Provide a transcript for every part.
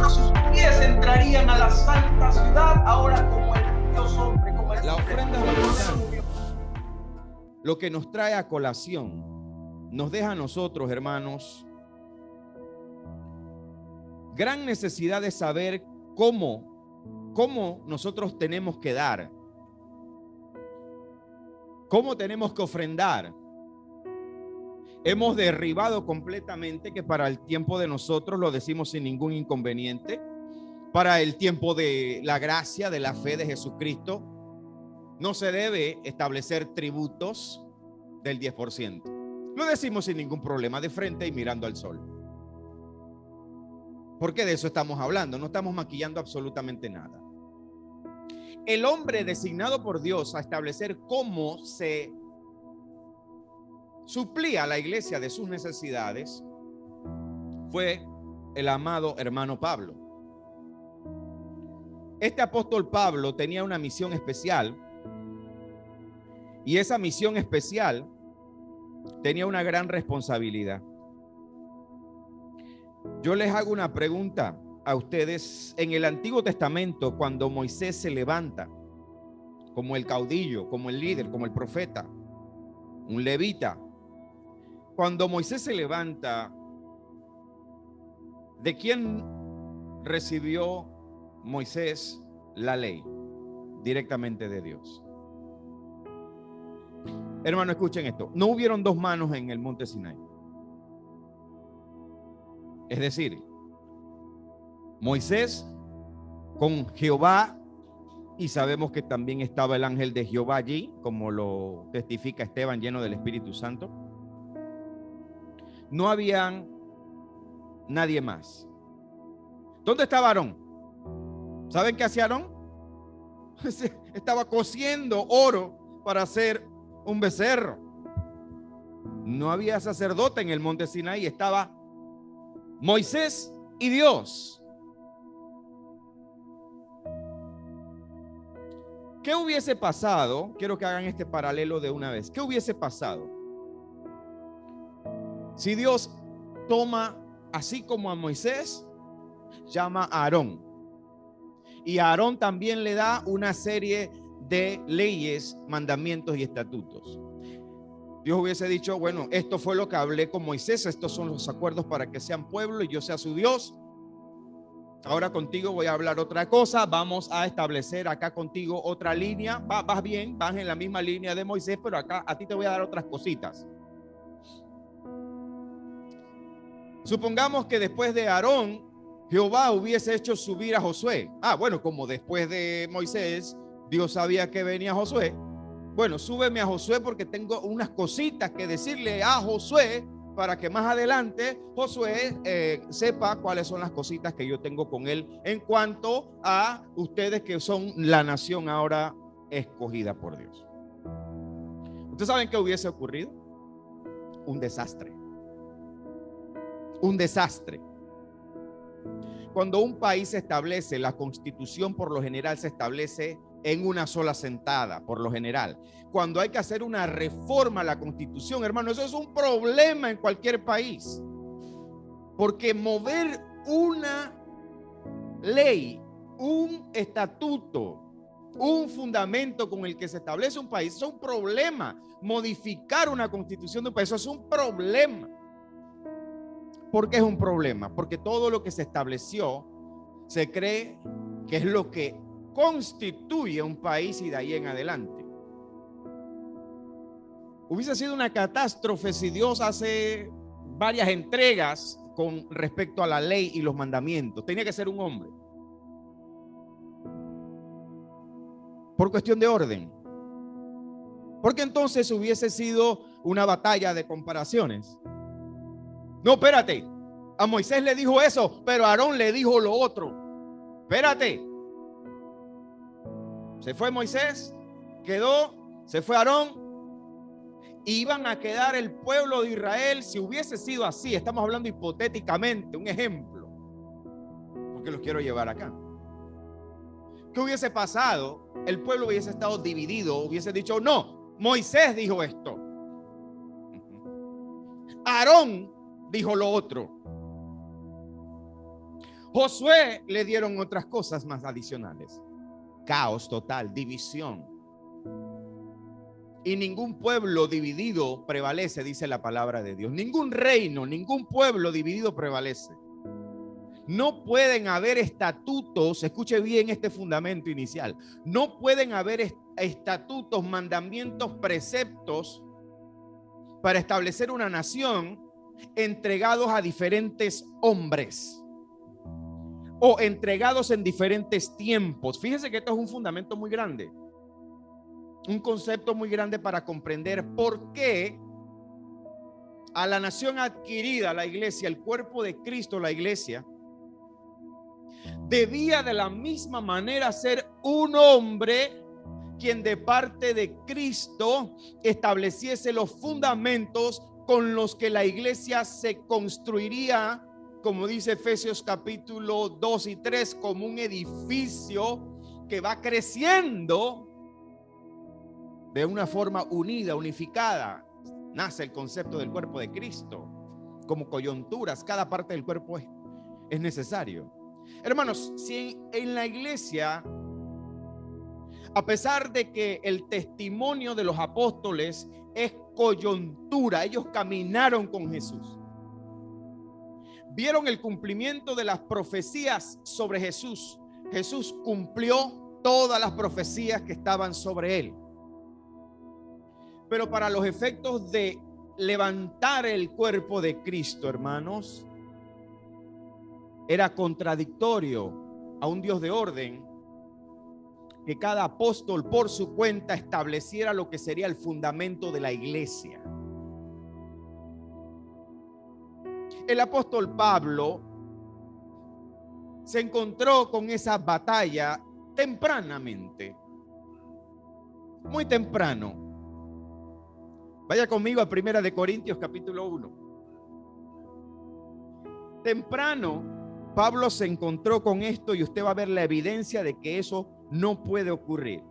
a sus pies entrarían a la santa ciudad, ahora como el Dios hombre, como el la ofrenda voluntad, lo que nos trae a colación, nos deja a nosotros, hermanos, gran necesidad de saber cómo nosotros tenemos que dar, cómo tenemos que ofrendar. Hemos derribado completamente que para el tiempo de nosotros, lo decimos sin ningún inconveniente, para el tiempo de la gracia, de la fe de Jesucristo, no se debe establecer tributos del 10%. Lo decimos sin ningún problema, de frente y mirando al sol. Porque de eso estamos hablando, no estamos maquillando absolutamente nada. El hombre designado por Dios a establecer cómo se suplía a la iglesia de sus necesidades fue el amado hermano Pablo. Este apóstol Pablo tenía una misión especial, y esa misión especial tenía una gran responsabilidad. Yo les hago una pregunta a ustedes. En el Antiguo Testamento, cuando Moisés se levanta como el caudillo, como el líder, como el profeta, un levita, cuando Moisés se levanta, ¿de quién recibió Moisés la ley? Directamente de Dios. Hermano, escuchen esto. No hubieron dos manos en el monte Sinaí. Es decir, Moisés con Jehová, y sabemos que también estaba el ángel de Jehová allí, como lo testifica Esteban, lleno del Espíritu Santo. No había nadie más. ¿Dónde estaba Aarón? ¿Saben qué hacía Aarón? Estaba cociendo oro para hacer un becerro. No había sacerdote en el monte Sinaí, estaba Moisés y Dios. ¿Qué hubiese pasado? Quiero que hagan este paralelo de una vez. ¿Qué hubiese pasado si Dios toma, así como a Moisés, llama a Aarón, y a Aarón también le da una serie de leyes, mandamientos y estatutos? Dios hubiese dicho, bueno, esto fue lo que hablé con Moisés, estos son los acuerdos para que sean pueblo y yo sea su Dios. Ahora contigo voy a hablar otra cosa, vamos a establecer acá contigo otra línea. Vas bien, vas en la misma línea de Moisés, pero acá a ti te voy a dar otras cositas. Supongamos que después de Aarón, Jehová hubiese hecho subir a Josué. Bueno, como después de Moisés, Dios sabía que venía Josué. Bueno, súbeme a Josué porque tengo unas cositas que decirle a Josué para que más adelante Josué sepa cuáles son las cositas que yo tengo con él en cuanto a ustedes que son la nación ahora escogida por Dios. ¿Ustedes saben qué hubiese ocurrido? Un desastre. Un desastre. Cuando un país se establece, la constitución por lo general se establece en una sola sentada, por lo general. Cuando hay que hacer una reforma a la constitución, hermano, eso es un problema en cualquier país. Porque mover una ley, un estatuto, un fundamento con el que se establece un país, es un problema. Modificar una constitución de un país, eso es un problema. ¿Por qué es un problema? Porque todo lo que se estableció se cree que es lo que constituye un país y de ahí en adelante. Hubiese sido una catástrofe si Dios hace varias entregas con respecto a la ley y los mandamientos. Tenía que ser un hombre. Por cuestión de orden. Porque entonces hubiese sido una batalla de comparaciones. No, espérate. A Moisés le dijo eso, pero a Aarón le dijo lo otro. Espérate. Se fue Moisés, se fue Aarón. Iban a quedar el pueblo de Israel. Si hubiese sido así, estamos hablando hipotéticamente, un ejemplo, porque los quiero llevar acá. ¿Qué hubiese pasado? El pueblo hubiese estado dividido, hubiese dicho, no, Moisés dijo esto, Aarón dijo lo otro. Josué le dieron otras cosas más adicionales. Caos total, división. Y ningún pueblo dividido prevalece, dice la palabra de Dios. Ningún reino, ningún pueblo dividido prevalece. No pueden haber estatutos, escuche bien este fundamento inicial. No pueden haber estatutos, mandamientos, preceptos para establecer una nación entregados a diferentes hombres o entregados en diferentes tiempos. Fíjense que esto es un fundamento muy grande, un concepto muy grande para comprender por qué a la nación adquirida, la iglesia, el cuerpo de Cristo, la iglesia, debía de la misma manera ser un hombre quien de parte de Cristo estableciese los fundamentos con los que la iglesia se construiría, como dice Efesios capítulo 2 y 3, como un edificio que va creciendo de una forma unida, unificada. Nace el concepto del cuerpo de Cristo como coyunturas. Cada parte del cuerpo es necesario. Hermanos, si en la iglesia, a pesar de que el testimonio de los apóstoles es coyuntura, ellos caminaron con Jesús, vieron el cumplimiento de las profecías sobre Jesús. Jesús cumplió todas las profecías que estaban sobre él. Pero para los efectos de levantar el cuerpo de Cristo, hermanos, era contradictorio a un Dios de orden que cada apóstol por su cuenta estableciera lo que sería el fundamento de la iglesia. El apóstol Pablo se encontró con esa batalla tempranamente, muy temprano. Vaya conmigo a 1 de Corintios capítulo 1. Temprano Pablo se encontró con esto y usted va a ver la evidencia de que eso no puede ocurrir.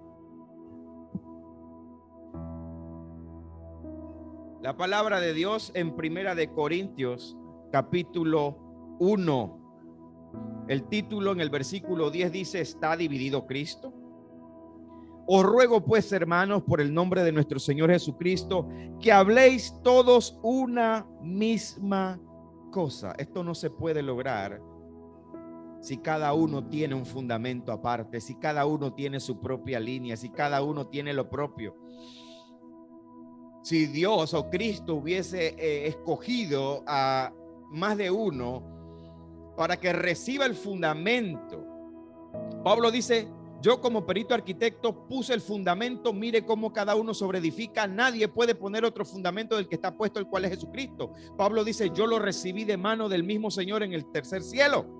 La palabra de Dios en 1 de Corintios capítulo 1, el título en el versículo 10 dice: ¿está dividido Cristo? Os ruego pues, hermanos, por el nombre de nuestro Señor Jesucristo, que habléis todos una misma cosa. Esto no se puede lograr si cada uno tiene un fundamento aparte, si cada uno tiene su propia línea, si cada uno tiene lo propio. Si Dios o Cristo hubiese escogido a más de uno para que reciba el fundamento, Pablo dice: yo como perito arquitecto puse el fundamento, mire cómo cada uno sobreedifica. Nadie puede poner otro fundamento del que está puesto, el cual es Jesucristo. Pablo dice: yo lo recibí de mano del mismo Señor en el tercer cielo.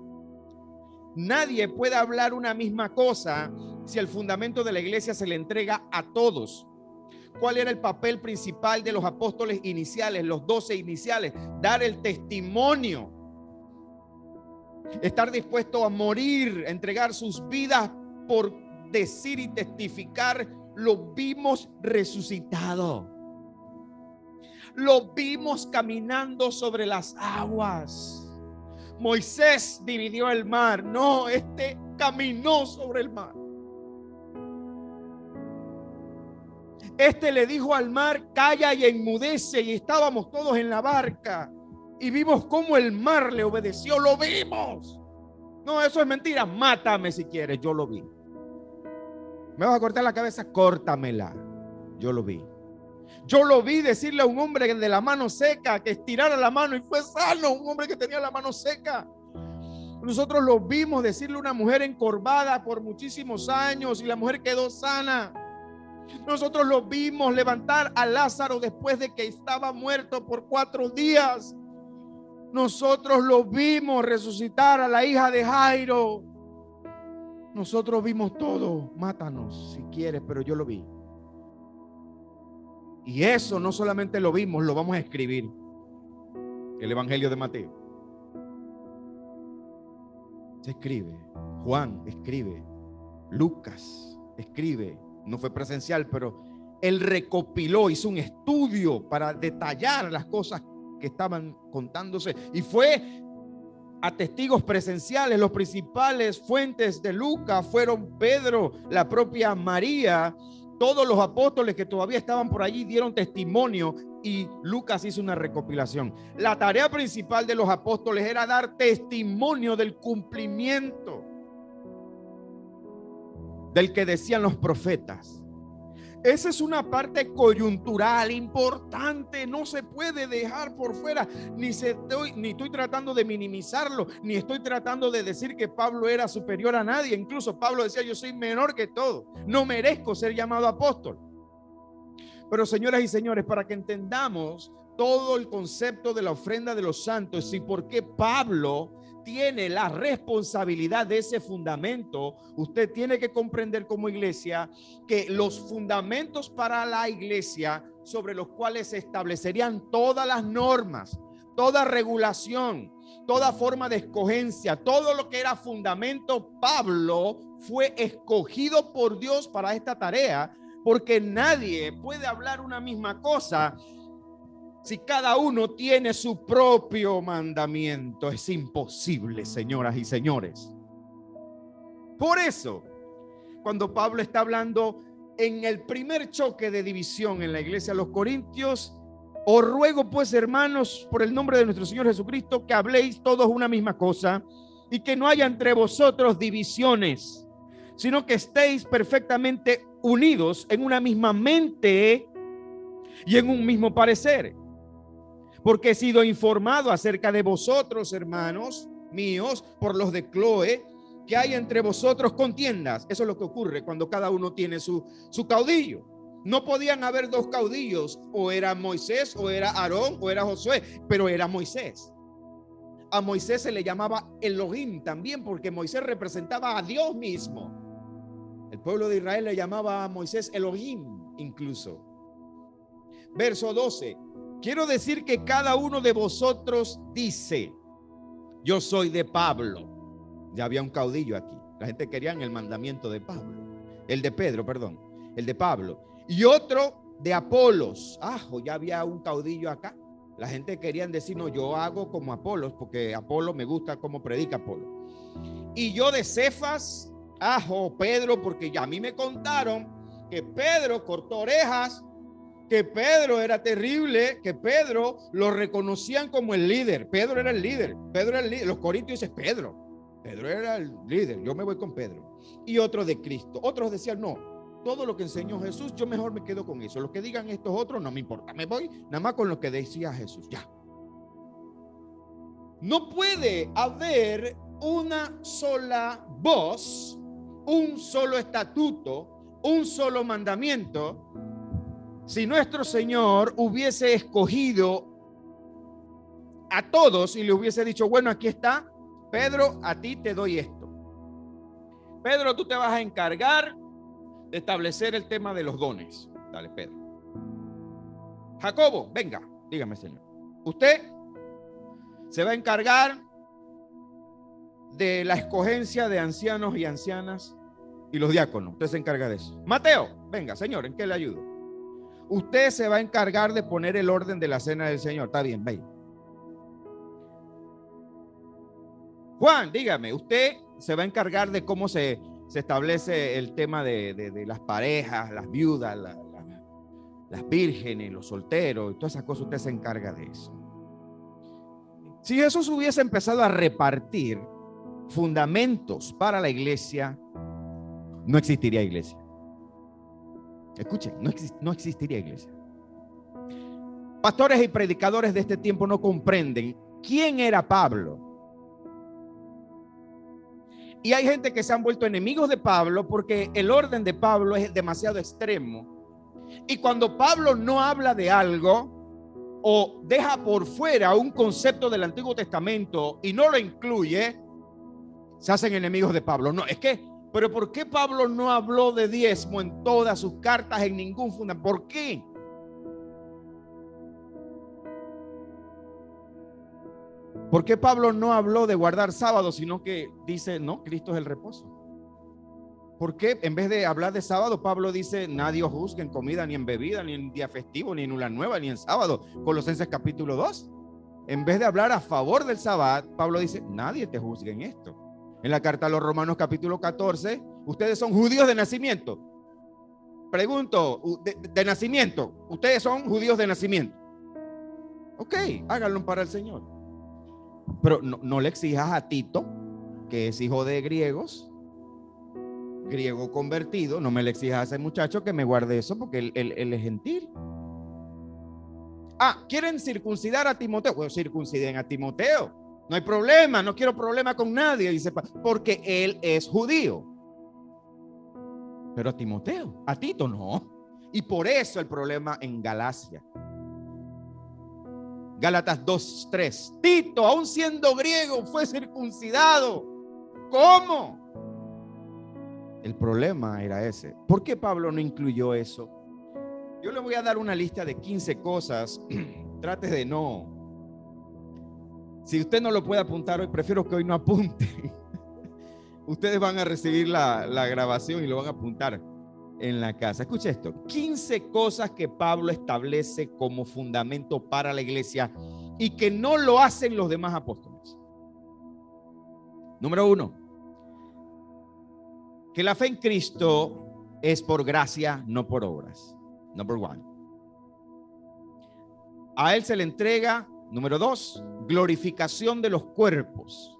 Nadie puede hablar una misma cosa si el fundamento de la iglesia se le entrega a todos. ¿Cuál era el papel principal de los apóstoles iniciales, los 12 iniciales? Dar el testimonio, estar dispuesto a morir, entregar sus vidas por decir y testificar: lo vimos resucitado, lo vimos caminando sobre las aguas. Moisés dividió el mar, no, este caminó sobre el mar. Este le dijo al mar: calla y enmudece, y estábamos todos en la barca y vimos cómo el mar le obedeció. Lo vimos. No, eso es mentira. Mátame si quieres, yo lo vi. ¿Me vas a cortar la cabeza? Córtamela. Yo lo vi. Yo lo vi decirle a un hombre de la mano seca que estirara la mano y fue sano. Un hombre que tenía la mano seca. Nosotros lo vimos decirle a una mujer encorvada por muchísimos años y la mujer quedó sana. Nosotros lo vimos levantar a Lázaro después de que estaba muerto por 4 días. Nosotros lo vimos resucitar a la hija de Jairo. Nosotros vimos todo. Mátanos si quieres, pero yo lo vi. Y eso no solamente lo vimos, lo vamos a escribir. El Evangelio de Mateo se escribe, Juan escribe, Lucas escribe. No fue presencial, pero él recopiló, hizo un estudio para detallar las cosas que estaban contándose, y fue a testigos presenciales. Los principales fuentes de Lucas fueron Pedro, la propia María, todos los apóstoles que todavía estaban por allí dieron testimonio y Lucas hizo una recopilación. La tarea principal de los apóstoles era dar testimonio del cumplimiento del que decían los profetas. Esa es una parte coyuntural importante, no se puede dejar por fuera. Ni estoy tratando de minimizarlo, ni estoy tratando de decir que Pablo era superior a nadie. Incluso Pablo decía: yo soy menor que todo, no merezco ser llamado apóstol. Pero señoras y señores, para que entendamos todo el concepto de la ofrenda de los santos y por qué Pablo tiene la responsabilidad de ese fundamento, usted tiene que comprender como iglesia que los fundamentos para la iglesia sobre los cuales se establecerían todas las normas, toda regulación, toda forma de escogencia, todo lo que era fundamento, Pablo fue escogido por Dios para esta tarea, porque nadie puede hablar una misma cosa si cada uno tiene su propio mandamiento. Es imposible, señoras y señores. Por eso, cuando Pablo está hablando en el primer choque de división en la iglesia de los Corintios, os ruego pues, hermanos, por el nombre de nuestro Señor Jesucristo, que habléis todos una misma cosa y que no haya entre vosotros divisiones, sino que estéis perfectamente unidos en una misma mente y en un mismo parecer. Porque he sido informado acerca de vosotros, hermanos míos, por los de Cloé, que hay entre vosotros contiendas. Eso es lo que ocurre cuando cada uno tiene su caudillo. No podían haber dos caudillos, o era Moisés, o era Aarón, o era Josué, pero era Moisés. A Moisés se le llamaba Elohim también, porque Moisés representaba a Dios mismo. El pueblo de Israel le llamaba a Moisés Elohim incluso. Verso 12. Quiero decir que cada uno de vosotros dice: yo soy de Pablo. Ya había un caudillo aquí. La gente quería el mandamiento de Pablo. El de Pedro, perdón. El de Pablo. Y otro de Apolos. Ya había un caudillo acá. La gente quería decir: no, yo hago como Apolos, porque Apolo me gusta cómo predica Apolo. Y yo de Cefas, Pedro, porque ya a mí me contaron que Pedro cortó orejas, que Pedro era terrible, que Pedro lo reconocían como el líder. Pedro era el líder. Los corintios dicen Pedro era el líder, yo me voy con Pedro. Y otro de Cristo. Otros decían: no, todo lo que enseñó Jesús, yo mejor me quedo con eso. Lo que digan estos otros no me importa, me voy nada más con lo que decía Jesús. Ya. No puede haber una sola voz, un solo estatuto, un solo mandamiento, si nuestro Señor hubiese escogido a todos y le hubiese dicho: bueno, aquí está, Pedro, a ti te doy esto. Pedro, tú te vas a encargar de establecer el tema de los dones. Dale, Pedro. Jacobo, venga, dígame, Señor. Usted se va a encargar de la escogencia de ancianos y ancianas y los diáconos. Usted se encarga de eso. Mateo, venga, Señor, ¿en qué le ayudo? Usted se va a encargar de poner el orden de la cena del Señor. Está bien, ve. Juan, dígame, usted se va a encargar de cómo se establece el tema de las parejas, las viudas, las vírgenes, los solteros, y todas esas cosas. Usted se encarga de eso. Si Jesús hubiese empezado a repartir fundamentos para la iglesia, no existiría iglesia. Escuchen, no existiría iglesia. Pastores y predicadores de este tiempo no comprenden quién era Pablo. Y hay gente que se han vuelto enemigos de Pablo porque el orden de Pablo es demasiado extremo. Y cuando Pablo no habla de algo o deja por fuera un concepto del Antiguo Testamento y no lo incluye, se hacen enemigos de Pablo. No, es que, pero ¿por qué Pablo no habló de diezmo en todas sus cartas, en ningún fundamento? ¿Por qué? ¿Por qué Pablo no habló de guardar sábado, sino que dice, no, Cristo es el reposo? ¿Por qué en vez de hablar de sábado, Pablo dice, nadie os juzgue en comida, ni en bebida, ni en día festivo, ni en luna nueva, ni en sábado? Colosenses capítulo 2. En vez de hablar a favor del Sabbat, Pablo dice, nadie te juzgue en esto. En la carta a los Romanos capítulo 14, ustedes son judíos de nacimiento. Pregunto, de nacimiento, ustedes son judíos de nacimiento. Ok, háganlo para el Señor. Pero no le exijas a Tito, que es hijo de griegos, griego convertido, no me le exijas a ese muchacho que me guarde eso porque él es gentil. ¿Quieren circuncidar a Timoteo? Bueno, circunciden a Timoteo. No hay problema, no quiero problema con nadie, dice, porque él es judío. Pero a Timoteo, a Tito no. Y por eso el problema en Galacia. Gálatas 2:3. Tito, aun siendo griego, fue circuncidado. ¿Cómo? El problema era ese. ¿Por qué Pablo no incluyó eso? Yo le voy a dar una lista de 15 cosas. Trate de no. Si usted no lo puede apuntar hoy, prefiero que hoy no apunte. Ustedes van a recibir la grabación y lo van a apuntar en la casa. Escuche esto: 15 cosas que Pablo establece como fundamento para la iglesia y que no lo hacen los demás apóstoles. Número 1, que la fe en Cristo es por gracia, no por obras. Number 1. A él se le entrega. Número 2, glorificación de los cuerpos.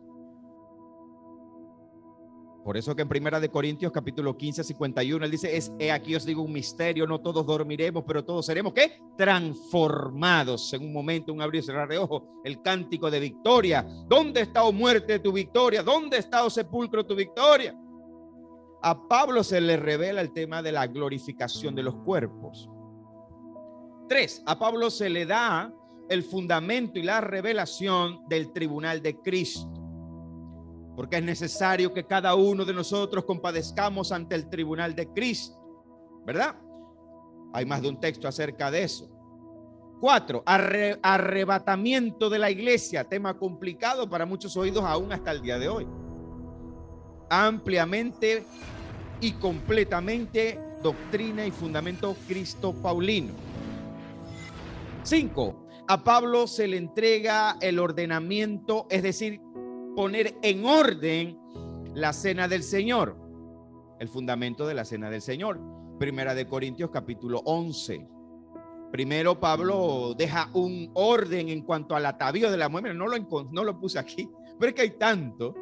Por eso que en 1 Corintios capítulo 15, 51, él dice, aquí os digo un misterio, no todos dormiremos, pero todos seremos, ¿qué? Transformados en un momento, un abrir y cerrar de ojos. El cántico de victoria. ¿Dónde está, oh muerte, tu victoria? ¿Dónde está, oh sepulcro, tu victoria? A Pablo se le revela el tema de la glorificación de los cuerpos. 3, a Pablo se le da el fundamento y la revelación del tribunal de Cristo. Porque es necesario que cada uno de nosotros compadezcamos ante el tribunal de Cristo, ¿verdad? Hay más de un texto acerca de eso. 4, arrebatamiento de la iglesia, tema complicado para muchos oídos aún hasta el día de hoy. Ampliamente y completamente doctrina y fundamento cristo-paulino. 5, a Pablo se le entrega el ordenamiento, es decir, poner en orden la cena del Señor, el fundamento de la cena del Señor. 1 Corintios capítulo 11. Primero Pablo deja un orden en cuanto al atavío de la mujer. No lo puse aquí, pero es que hay tanto.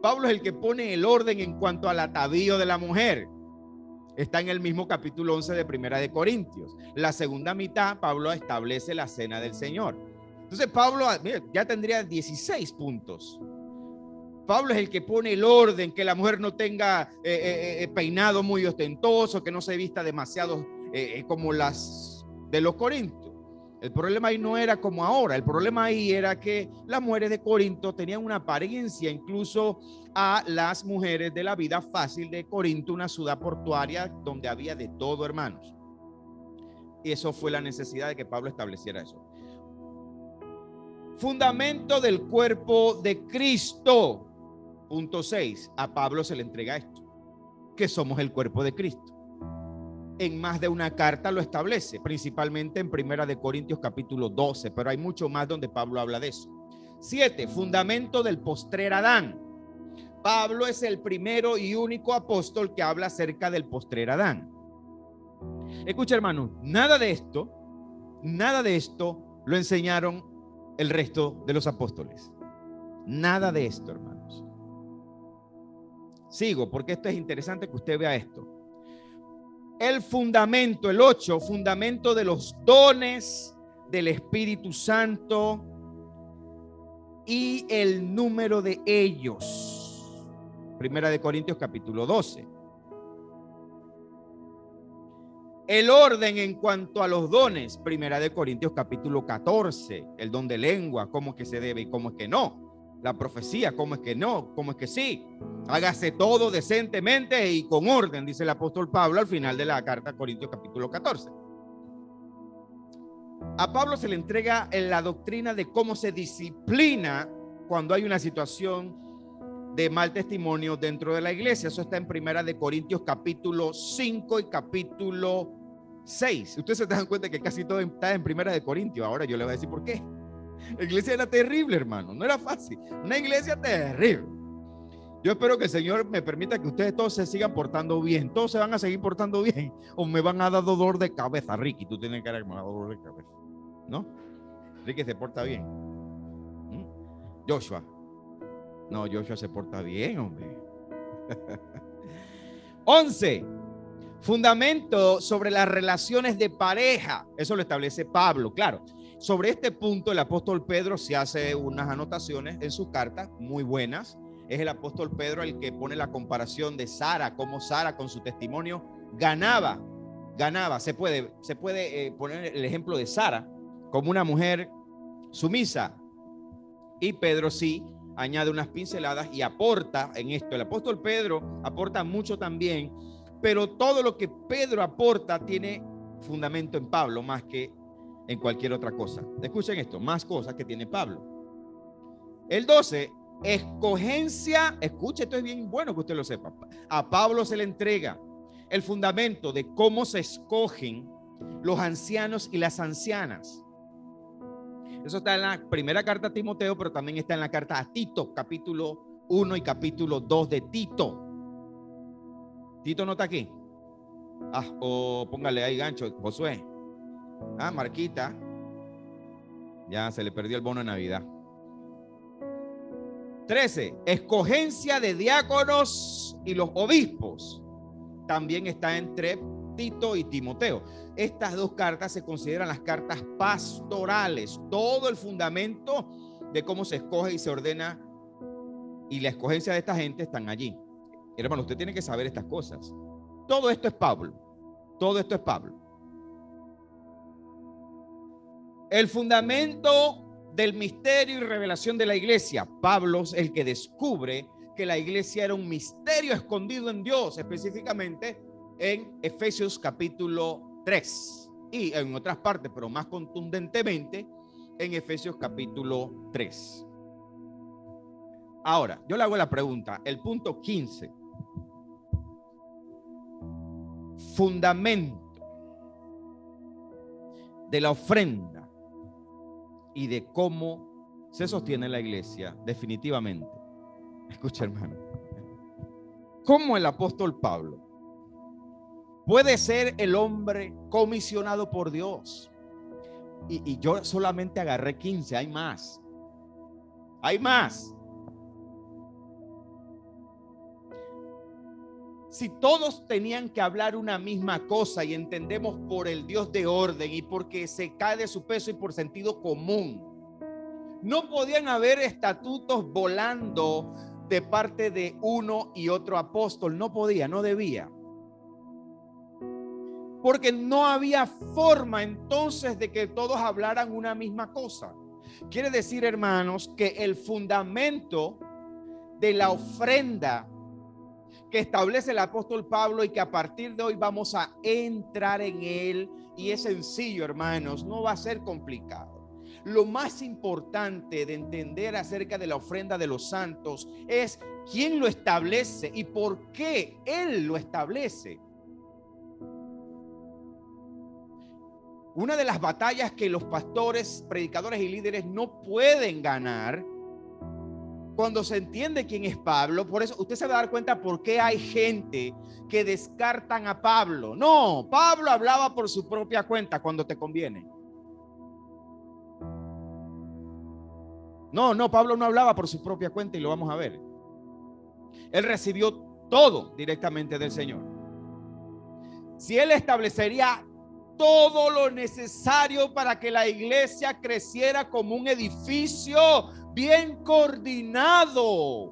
Pablo es el que pone el orden en cuanto al atavío de la mujer. Está en el mismo capítulo 11 de 1 Corintios. La segunda mitad, Pablo establece la cena del Señor. Entonces Pablo, mira, ya tendría 16 puntos. Pablo es el que pone el orden, que la mujer no tenga peinado muy ostentoso, que no se vista demasiado como las de los corintios. El problema ahí no era como ahora. El problema ahí era que las mujeres de Corinto tenían una apariencia, incluso a las mujeres de la vida fácil de Corinto, una ciudad portuaria donde había de todo, hermanos. Y eso fue la necesidad de que Pablo estableciera eso. Fundamento del cuerpo de Cristo. Punto 6. A Pablo se le entrega esto, que somos el cuerpo de Cristo. En más de una carta lo establece, principalmente en 1 Corintios capítulo 12, pero hay mucho más donde Pablo habla de eso. 7. Fundamento del postrer Adán. Pablo es el primero y único apóstol que habla acerca del postrer Adán. Escucha, hermano, nada de esto lo enseñaron el resto de los apóstoles. Nada de esto, hermanos. Sigo, porque esto es interesante que usted vea esto. El fundamento, el 8, fundamento de los dones del Espíritu Santo y el número de ellos. 1 Corintios capítulo 12. El orden en cuanto a los dones, 1 Corintios capítulo 14, el don de lengua, cómo es que se debe y cómo es que no. La profecía, cómo es que no, cómo es que sí. Hágase todo decentemente y con orden, dice el apóstol Pablo al final de la carta a Corintios capítulo 14. A Pablo se le entrega la doctrina de cómo se disciplina cuando hay una situación de mal testimonio dentro de la iglesia. Eso está en 1 Corintios capítulo 5 y capítulo 6. Ustedes se dan cuenta que casi todo está en 1 Corintios. Ahora yo le voy a decir por qué. La iglesia era terrible, hermano, no era fácil. Una iglesia terrible. Yo espero que el Señor me permita que ustedes todos se sigan portando bien. Todos se van a seguir portando bien o me van a dar dolor de cabeza. Ricky, tú tienes cara que me da dolor de cabeza, ¿no? Ricky se porta bien. Joshua. No, Joshua se porta bien, hombre. 11. Fundamento sobre las relaciones de pareja. Eso lo establece Pablo, claro. Sobre este punto el apóstol Pedro se hace unas anotaciones en sus cartas muy buenas. Es el apóstol Pedro el que pone la comparación de Sara, cómo Sara con su testimonio ganaba. Se puede poner el ejemplo de Sara como una mujer sumisa. Y Pedro sí añade unas pinceladas y aporta en esto. El apóstol Pedro aporta mucho también, pero todo lo que Pedro aporta tiene fundamento en Pablo más que en cualquier otra cosa. Escuchen esto, más cosas que tiene Pablo. El 12, escogencia. Escuche, esto es bien bueno que usted lo sepa. A Pablo se le entrega el fundamento de cómo se escogen los ancianos y las ancianas. Eso está en la primera carta a Timoteo, pero también está en la carta a Tito, capítulo 1 y capítulo 2 de Tito. Tito no está aquí. O póngale ahí gancho, Josué. Marquita. Ya se le perdió el bono de Navidad. 13. Escogencia de diáconos y los obispos. También está entre Tito y Timoteo. Estas dos cartas se consideran las cartas pastorales. Todo el fundamento de cómo se escoge y se ordena y la escogencia de esta gente están allí. Hermano, usted tiene que saber estas cosas. Todo esto es Pablo. Todo esto es Pablo. El fundamento del misterio y revelación de la iglesia. Pablo es el que descubre que la iglesia era un misterio escondido en Dios, específicamente en Efesios capítulo 3 y en otras partes, pero más contundentemente en Efesios capítulo 3. Ahora, yo le hago la pregunta, el punto 15. Fundamento de la ofrenda y de cómo se sostiene la iglesia definitivamente. Escucha, hermano, ¿cómo el apóstol Pablo puede ser el hombre comisionado por Dios? Y yo solamente agarré 15, hay más. Hay más. Si todos tenían que hablar una misma cosa y entendemos por el Dios de orden y porque se cae de su peso y por sentido común, no podían haber estatutos volando de parte de uno y otro apóstol. No podía, no debía. Porque no había forma entonces de que todos hablaran una misma cosa. Quiere decir, hermanos, que el fundamento de la ofrenda que establece el apóstol Pablo y que a partir de hoy vamos a entrar en él, y es sencillo, hermanos, no va a ser complicado. Lo más importante de entender acerca de la ofrenda de los santos es quién lo establece y por qué él lo establece. Una de las batallas que los pastores, predicadores y líderes no pueden ganar cuando se entiende quién es Pablo. Por eso usted se va a dar cuenta por qué hay gente que descartan a Pablo. No, Pablo hablaba por su propia cuenta cuando te conviene. No, Pablo no hablaba por su propia cuenta y lo vamos a ver. Él recibió todo directamente del Señor. Si él establecería todo lo necesario para que la iglesia creciera como un edificio bien coordinado,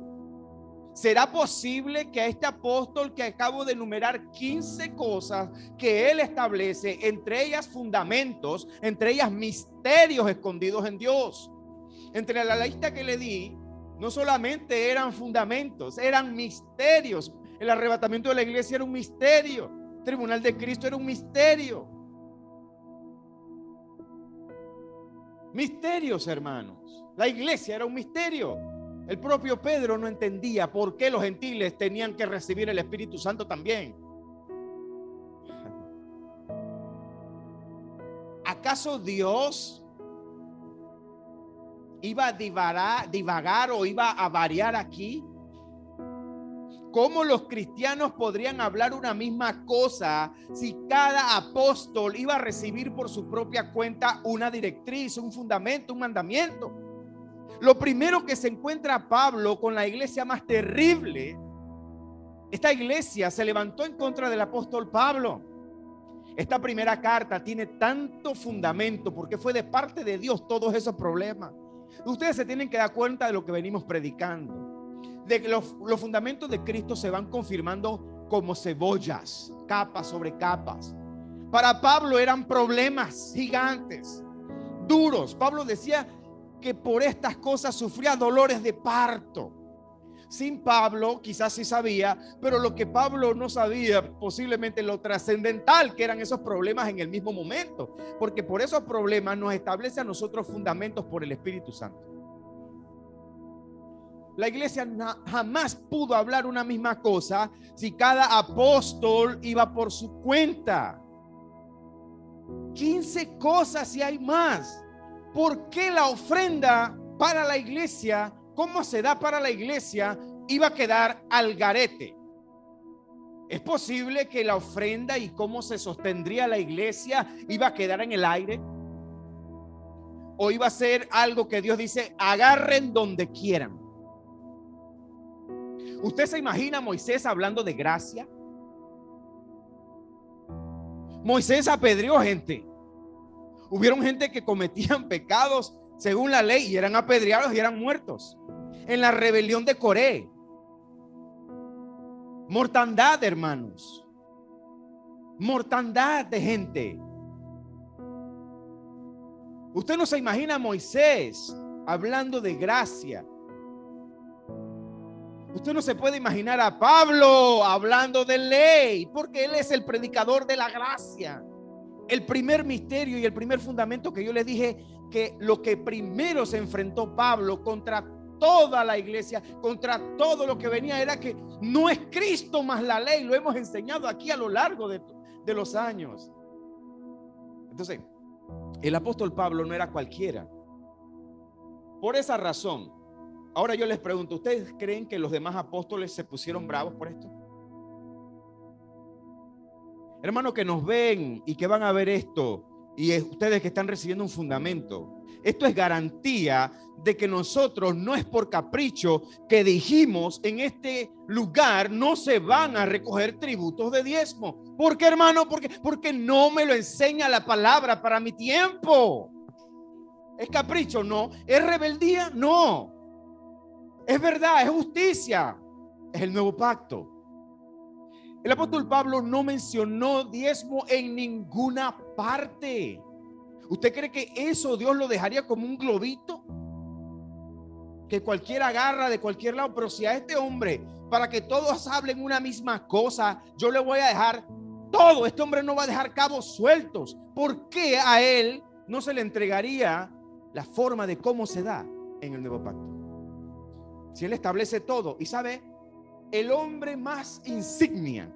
¿será posible que a este apóstol que acabo de enumerar 15 cosas que él establece, entre ellas fundamentos, entre ellas misterios escondidos en Dios? Entre la lista que le di, no solamente eran fundamentos, eran misterios. El arrebatamiento de la iglesia era un misterio. El tribunal de Cristo era un misterio. Misterios, hermanos. La iglesia era un misterio. El propio Pedro no entendía por qué los gentiles tenían que recibir el Espíritu Santo también. ¿Acaso Dios iba a divagar o iba a variar aquí? ¿Cómo los cristianos podrían hablar una misma cosa si cada apóstol iba a recibir por su propia cuenta una directriz, un fundamento, un mandamiento? Lo primero que se encuentra Pablo con la iglesia más terrible, esta iglesia se levantó en contra del apóstol Pablo. Esta primera carta tiene tanto fundamento porque fue de parte de Dios todos esos problemas. Ustedes se tienen que dar cuenta de lo que venimos predicando, de que los fundamentos de Cristo se van confirmando como cebollas, capas sobre capas. Para Pablo eran problemas gigantes, duros. Pablo decía que por estas cosas sufría dolores de parto. Sin Pablo, quizás sí sabía, pero lo que Pablo no sabía, posiblemente lo trascendental que eran esos problemas en el mismo momento, porque por esos problemas nos establece a nosotros fundamentos por el Espíritu Santo. La iglesia jamás pudo hablar una misma cosa si cada apóstol iba por su cuenta. 15 cosas y hay más. ¿Por qué la ofrenda para la iglesia, cómo se da para la iglesia, iba a quedar al garete? ¿Es posible que la ofrenda y cómo se sostendría la iglesia iba a quedar en el aire? ¿O iba a ser algo que Dios dice, agarren donde quieran? ¿Usted se imagina a Moisés hablando de gracia? Moisés apedreó gente. Hubieron gente que cometían pecados según la ley y eran apedreados y eran muertos. En la rebelión de Coré, mortandad, hermanos, mortandad de gente. Usted no se imagina a Moisés hablando de gracia. Usted no se puede imaginar a Pablo hablando de ley, porque él es el predicador de la gracia. El primer misterio y el primer fundamento que yo les dije, que lo que primero se enfrentó Pablo contra toda la iglesia, contra todo lo que venía, era que no es Cristo más la ley. Lo hemos enseñado aquí a lo largo de los años. Entonces, el apóstol Pablo no era cualquiera. Por esa razón, ahora yo les pregunto, ¿ustedes creen que los demás apóstoles se pusieron bravos por esto? Hermanos que nos ven y que van a ver esto, y ustedes que están recibiendo un fundamento, esto es garantía de que nosotros no es por capricho que dijimos en este lugar no se van a recoger tributos de diezmo. ¿Por qué, hermano? Porque no me lo enseña la palabra para mi tiempo. ¿Es capricho? No. ¿Es rebeldía? No. Es verdad, es justicia, es el nuevo pacto. El apóstol Pablo no mencionó diezmo en ninguna parte. ¿Usted cree que eso Dios lo dejaría como un globito? Que cualquiera agarra de cualquier lado. Pero si a este hombre, para que todos hablen una misma cosa, yo le voy a dejar todo, este hombre no va a dejar cabos sueltos. ¿Por qué a él no se le entregaría la forma de cómo se da en el nuevo pacto? Si él establece todo, y sabe, el hombre más insignia,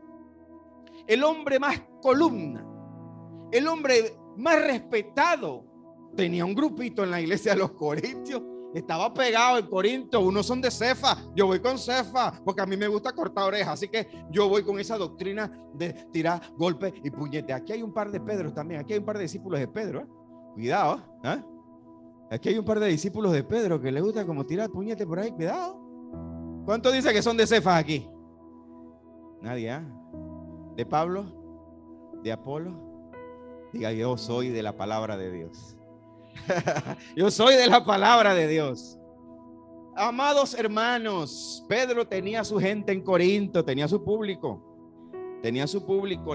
el hombre más columna, el hombre más respetado, tenía un grupito en la iglesia de los Corintios, estaba pegado en Corinto. Unos son de Cefa, yo voy con Cefa porque a mí me gusta cortar orejas, así que yo voy con esa doctrina de tirar golpes y puñete. Aquí hay un par de Pedros también, aquí hay un par de discípulos de Pedro, cuidado, aquí hay un par de discípulos de Pedro que les gusta como tirar puñete por ahí, cuidado. ¿Cuántos dicen que son de Cefas aquí? Nadie, ¿De Pablo? ¿De Apolo? Diga, yo soy de la palabra de Dios. Yo soy de la palabra de Dios. Amados hermanos, Pedro tenía su gente en Corinto, tenía su público.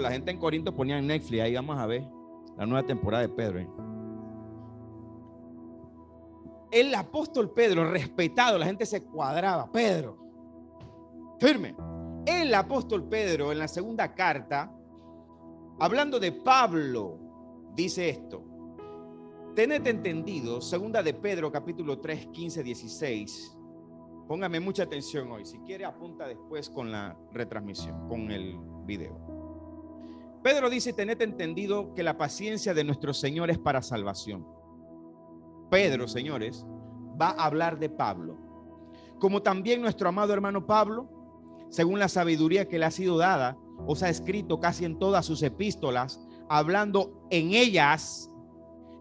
La gente en Corinto ponía en Netflix, ahí vamos a ver la nueva temporada de Pedro. El apóstol Pedro, respetado, la gente se cuadraba. Pedro, firme. El apóstol Pedro, en la segunda carta, hablando de Pablo, dice esto: tened entendido, segunda de Pedro, capítulo 3, 15, 16. Póngame mucha atención hoy. Si quiere, apunta después con la retransmisión, con el video. Pedro dice: tened entendido que la paciencia de nuestro Señor es para salvación. Pedro, señores, va a hablar de Pablo, como también nuestro amado hermano Pablo, según la sabiduría que le ha sido dada, os ha escrito casi en todas sus epístolas, hablando en ellas.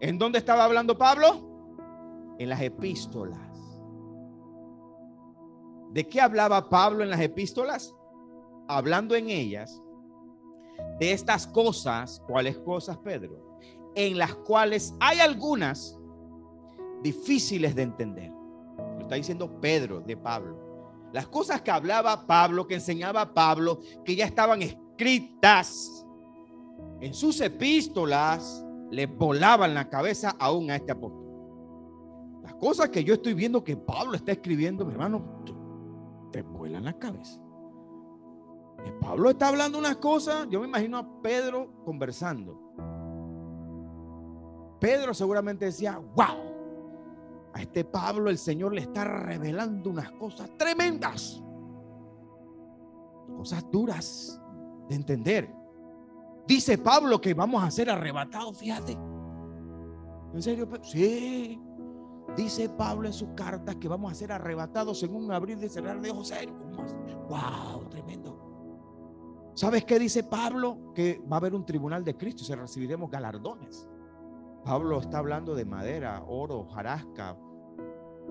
¿En dónde estaba hablando Pablo? En las epístolas. ¿De qué hablaba Pablo en las epístolas? Hablando en ellas de estas cosas. ¿Cuáles cosas, Pedro? En las cuales hay algunas difíciles de entender. Lo está diciendo Pedro de Pablo. Las cosas que hablaba Pablo, que enseñaba Pablo, que ya estaban escritas en sus epístolas, le volaban la cabeza aún a este apóstol. Las cosas que yo estoy viendo que Pablo está escribiendo, mi hermano, te vuelan la cabeza. Y Pablo está hablando unas cosas, yo me imagino a Pedro conversando. Pedro seguramente decía, wow, a este Pablo el Señor le está revelando unas cosas tremendas, cosas duras de entender. Dice Pablo que vamos a ser arrebatados, fíjate. ¿En serio? Sí. Dice Pablo en sus cartas que vamos a ser arrebatados en un abrir y cerrar de ojos. Wow, tremendo. ¿Sabes qué dice Pablo? Que va a haber un tribunal de Cristo y se recibiremos galardones. Pablo está hablando de madera, oro, hojarasca,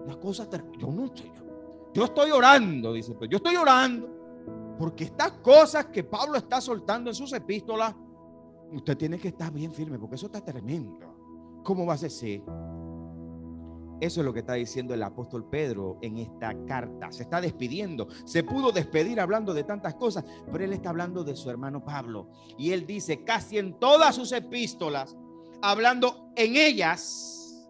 una cosa terrible. Yo no sé, yo estoy orando, dice, pero yo estoy orando porque estas cosas que Pablo está soltando en sus epístolas, usted tiene que estar bien firme porque eso está tremendo. ¿Cómo va a ser? Sí. Eso es lo que está diciendo el apóstol Pedro en esta carta. Se está despidiendo. Se pudo despedir hablando de tantas cosas, pero él está hablando de su hermano Pablo. Y él dice casi en todas sus epístolas, hablando en ellas,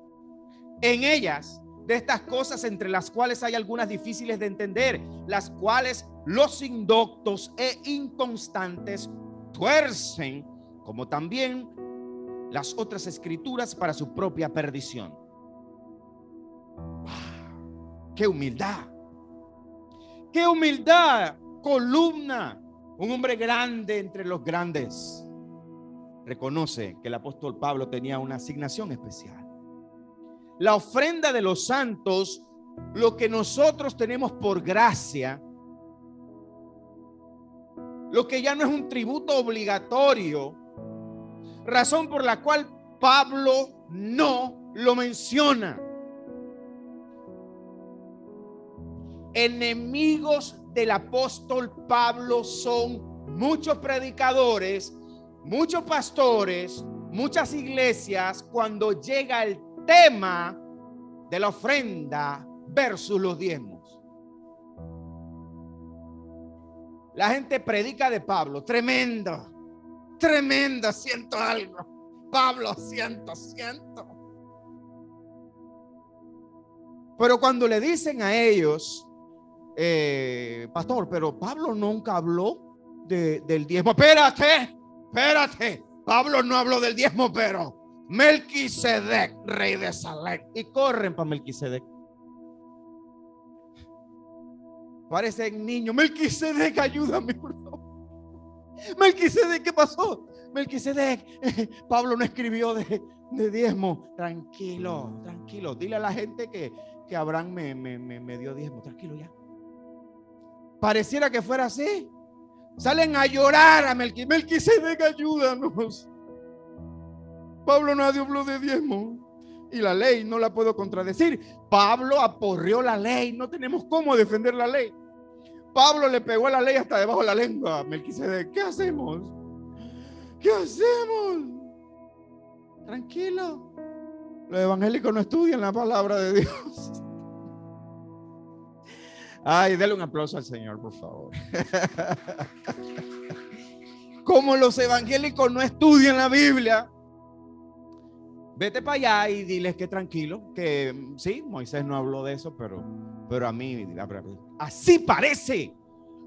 de estas cosas entre las cuales hay algunas difíciles de entender, las cuales los indoctos e inconstantes tuercen, como también las otras escrituras para su propia perdición. ¡Wow! ¡Qué humildad! ¡Qué humildad! Columna, un hombre grande entre los grandes. Reconoce que el apóstol Pablo tenía una asignación especial. La ofrenda de los santos, lo que nosotros tenemos por gracia, lo que ya no es un tributo obligatorio, razón por la cual Pablo no lo menciona. Enemigos del apóstol Pablo son muchos predicadores, muchos pastores, muchas iglesias, cuando llega el tema de la ofrenda versus los diezmos. La gente predica de Pablo, tremendo, tremendo, siento algo. Pablo, siento. Pero cuando le dicen a ellos, pastor, pero Pablo nunca habló del diezmo. Espérate. Pablo no habló del diezmo, pero Melquisedec, rey de Salem. Y corren para Melquisedec. Parecen niños. Melquisedec, ayúdame, por favor. Melquisedec, ¿qué pasó? Melquisedec, Pablo no escribió de diezmo. Tranquilo. Dile a la gente que Abraham me dio diezmo. Tranquilo ya. Pareciera que fuera así. Salen a llorar a Melquisedec, ayúdanos. Pablo no habló de diezmo y la ley no la puedo contradecir. Pablo aporreó la ley, no tenemos cómo defender la ley. Pablo le pegó a la ley hasta debajo de la lengua a Melquisedec. ¿Qué hacemos? Tranquilo. Los evangélicos no estudian la palabra de Dios. Ay, dale un aplauso al Señor, por favor. Como los evangélicos no estudian la Biblia, vete para allá y diles que tranquilo, que sí, Moisés no habló de eso, pero a mí así parece,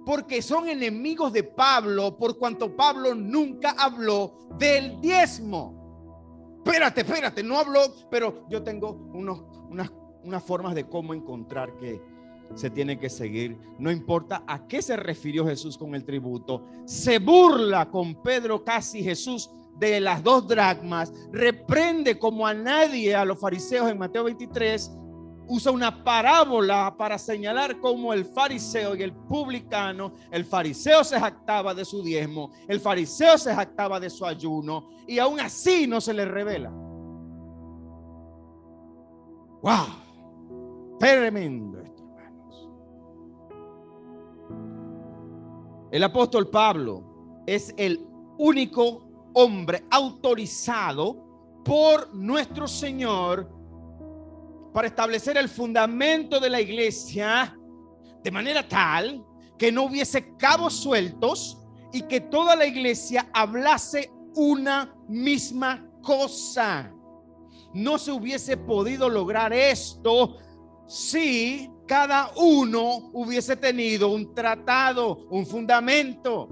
porque son enemigos de Pablo, por cuanto Pablo nunca habló del diezmo. Espérate, no habló, pero yo tengo unas formas de cómo encontrar que se tiene que seguir. No importa a qué se refirió Jesús con el tributo. Se burla con Pedro casi Jesús de las 2 dracmas. Reprende como a nadie a los fariseos en Mateo 23. usa una parábola para señalar cómo el fariseo y el publicano, el fariseo se jactaba de su diezmo, el fariseo se jactaba de su ayuno, y aún así no se le revela. ¡Wow! Tremendo esto, hermanos. El apóstol Pablo es el único hombre autorizado por nuestro Señor para establecer el fundamento de la iglesia de manera tal que no hubiese cabos sueltos y que toda la iglesia hablase una misma cosa. No se hubiese podido lograr esto si cada uno hubiese tenido un tratado, un fundamento.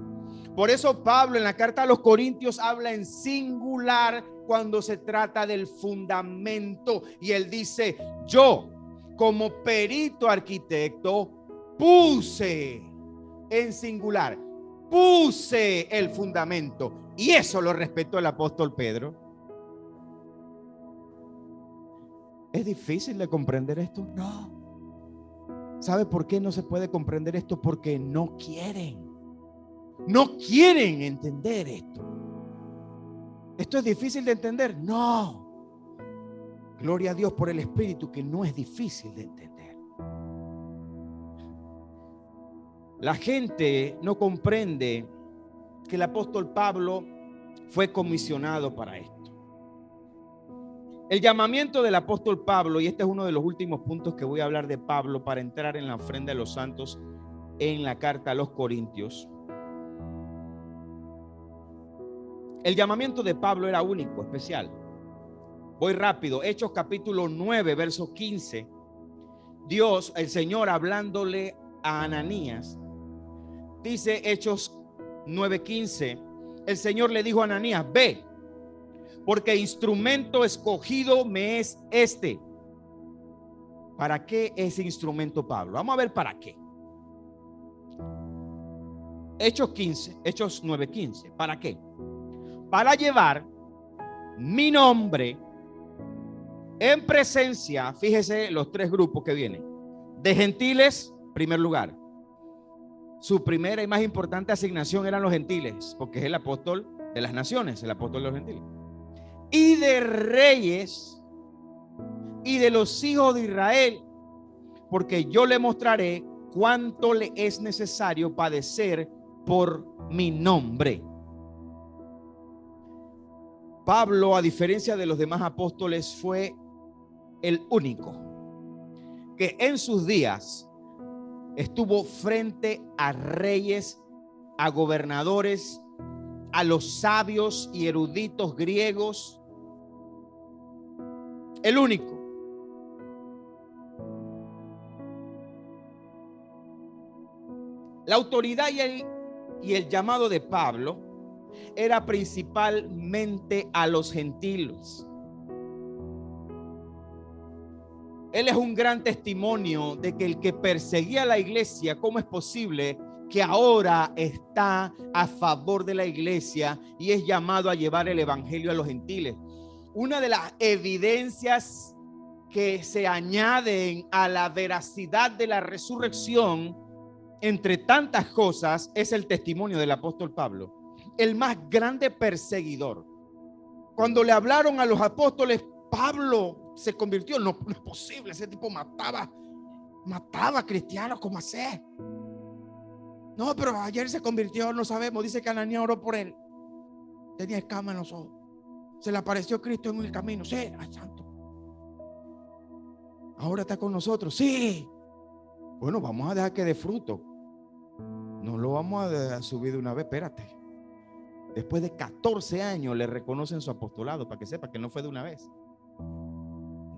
Por eso Pablo en la carta a los Corintios habla en singular cuando se trata del fundamento, y él dice: yo como perito arquitecto puse, en singular, puse el fundamento, y eso lo respetó el apóstol Pedro. ¿Es difícil de comprender esto? No. ¿Sabe por qué no se puede comprender esto? Porque no quieren entender esto. ¿Esto es difícil de entender? No. Gloria a Dios por el Espíritu, que no es difícil de entender. La gente no comprende que el apóstol Pablo fue comisionado para esto. El llamamiento del apóstol Pablo, y este es uno de los últimos puntos que voy a hablar de Pablo para entrar en la ofrenda de los santos en la carta a los Corintios. El llamamiento de Pablo era único, especial. Voy rápido. Hechos capítulo 9, verso 15. Dios, el Señor, hablándole a Ananías, dice Hechos 9:15, el Señor le dijo a Ananías: ve, porque instrumento escogido me es este. ¿Para qué ese instrumento, Pablo? Vamos a ver para qué. Hechos 9:15. ¿Para qué? Para llevar mi nombre en presencia, fíjese los tres grupos que vienen, de gentiles, primer lugar. Su primera y más importante asignación eran los gentiles, porque es el apóstol de las naciones, el apóstol de los gentiles. Y de reyes y de los hijos de Israel, porque yo le mostraré cuánto le es necesario padecer por mi nombre. Pablo, a diferencia de los demás apóstoles, fue el único que en sus días estuvo frente a reyes, a gobernadores, a los sabios y eruditos griegos. El único. La autoridad y el llamado de Pablo era principalmente a los gentiles. Él es un gran testimonio de que el que perseguía a la iglesia, ¿cómo es posible que ahora está a favor de la iglesia y es llamado a llevar el evangelio a los gentiles? Una de las evidencias que se añaden a la veracidad de la resurrección, entre tantas cosas, es el testimonio del apóstol Pablo, el más grande perseguidor. Cuando le hablaron a los apóstoles, Pablo se convirtió. No es posible, ese tipo mataba cristianos, ¿cómo hacer? No, pero ayer se convirtió, no sabemos. Dice que Ananías oró por él. Tenía escamas en los ojos. Se le apareció Cristo en el camino. Sí, ay, santo. Ahora está con nosotros. Sí. Bueno, vamos a dejar que dé fruto. No lo vamos a subir de una vez, espérate. Después de 14 años le reconocen su apostolado, para que sepa que no fue de una vez.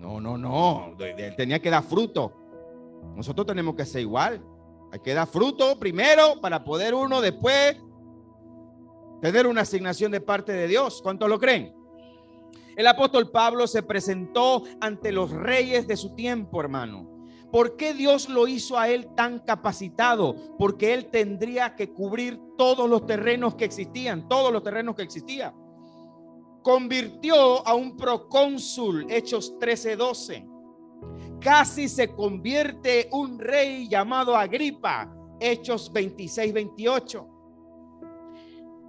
No. Él tenía que dar fruto. Nosotros tenemos que ser igual. Hay que dar fruto primero para poder uno después tener una asignación de parte de Dios. ¿Cuántos lo creen? El apóstol Pablo se presentó ante los reyes de su tiempo, hermano. ¿Por qué Dios lo hizo a él tan capacitado? Porque él tendría que cubrir todos los terrenos que existían, Convirtió a un procónsul, Hechos 13:12, casi se convierte un rey llamado Agripa. Hechos 26-28.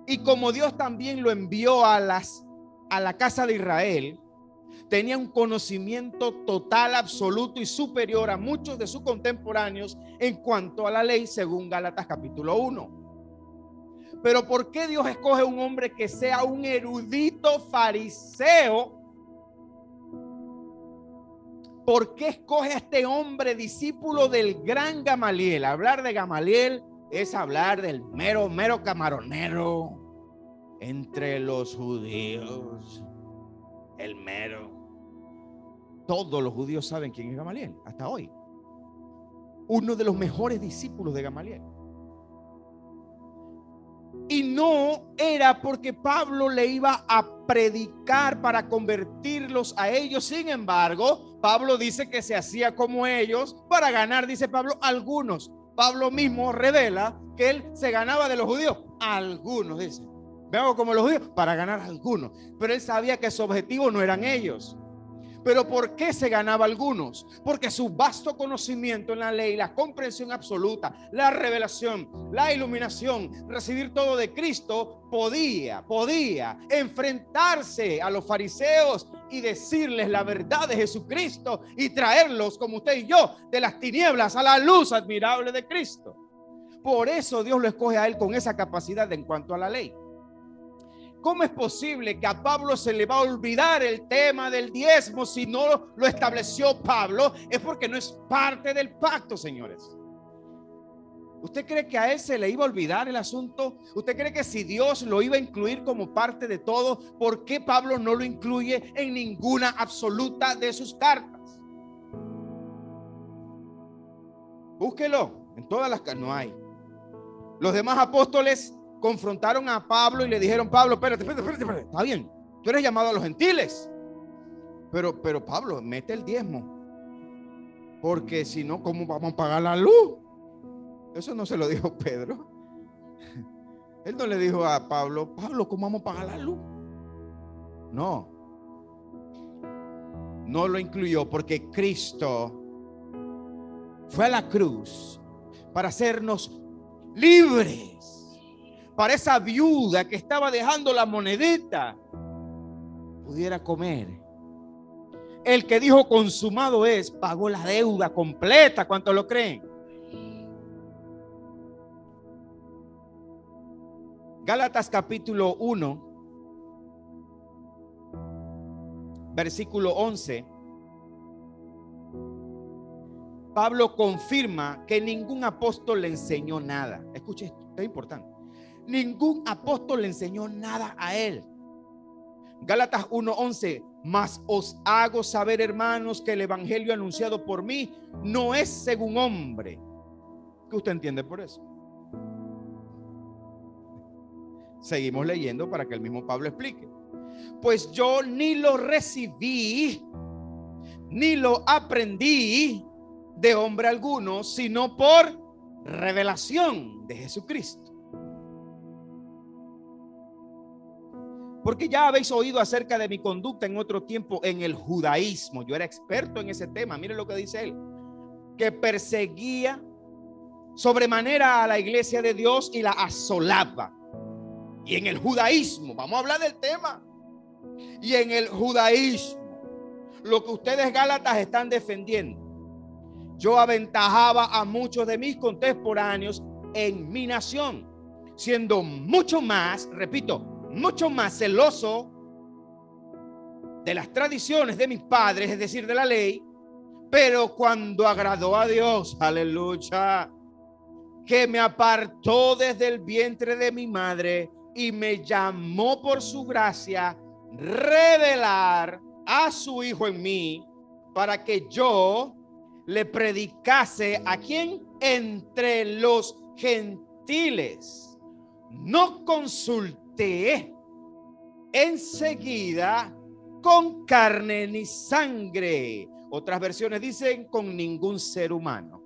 Y como Dios también lo envió a la casa de Israel, tenía un conocimiento total, absoluto y superior a muchos de sus contemporáneos en cuanto a la ley, según Gálatas capítulo 1. Pero ¿por qué Dios escoge un hombre que sea un erudito fariseo? ¿Por qué escoge a este hombre discípulo del gran Gamaliel? Hablar de Gamaliel es hablar del mero camaronero entre los judíos. El mero. Todos los judíos saben quién es Gamaliel hasta hoy. Uno de los mejores discípulos de Gamaliel. Y no era porque Pablo le iba a predicar para convertirlos a ellos. Sin embargo, Pablo dice que se hacía como ellos para ganar, dice Pablo, algunos. Pablo mismo revela que él se ganaba de los judíos. Algunos, dice. Me hago como los judíos para ganar algunos. Pero él sabía que su objetivo no eran ellos. Pero ¿por qué se ganaba algunos? Porque su vasto conocimiento en la ley, la comprensión absoluta, la revelación, la iluminación, recibir todo de Cristo, podía enfrentarse a los fariseos y decirles la verdad de Jesucristo y traerlos, como usted y yo, de las tinieblas a la luz admirable de Cristo. Por eso Dios lo escoge a él con esa capacidad en cuanto a la ley. ¿Cómo es posible que a Pablo se le va a olvidar el tema del diezmo si no lo estableció Pablo? Es porque no es parte del pacto, señores. ¿Usted cree que a él se le iba a olvidar el asunto? ¿Usted cree que si Dios lo iba a incluir como parte de todo, por qué Pablo no lo incluye en ninguna absoluta de sus cartas? Búsquelo, en todas las cartas no hay. Los demás apóstoles confrontaron a Pablo y le dijeron: Pablo, espérate, está bien, tú eres llamado a los gentiles, pero Pablo, mete el diezmo, porque si no, ¿cómo vamos a pagar la luz? Eso no se lo dijo Pedro. Él no le dijo a Pablo: Pablo, ¿cómo vamos a pagar la luz? No lo incluyó, porque Cristo fue a la cruz para hacernos libres. Para esa viuda que estaba dejando la monedita pudiera comer. El que dijo consumado es, pagó la deuda completa. ¿Cuántos lo creen? Gálatas capítulo 1, versículo 11. Pablo confirma que ningún apóstol le enseñó nada. Escuche esto, es importante. Ningún apóstol le enseñó nada a él. Gálatas 1:11. Mas os hago saber, hermanos, que el evangelio anunciado por mí no es según hombre. ¿Qué usted entiende por eso? Seguimos leyendo para que el mismo Pablo explique. Pues yo ni lo recibí, ni lo aprendí de hombre alguno, sino por revelación de Jesucristo. Porque ya habéis oído acerca de mi conducta en otro tiempo en el judaísmo. Yo era experto en ese tema. Mire lo que dice él: que perseguía sobremanera a la iglesia de Dios y la asolaba. Y en el judaísmo, vamos a hablar del tema. Y en el judaísmo, lo que ustedes gálatas están defendiendo, yo aventajaba a muchos de mis contemporáneos en mi nación, siendo mucho más, repito, mucho más celoso de las tradiciones de mis padres, es decir, de la ley. Pero cuando agradó a Dios, aleluya, que me apartó desde el vientre de mi madre y me llamó por su gracia, revelar a su Hijo en mí, para que yo le predicase a quien entre los gentiles. No consulté enseguida con carne ni sangre. Otras versiones dicen con ningún ser humano.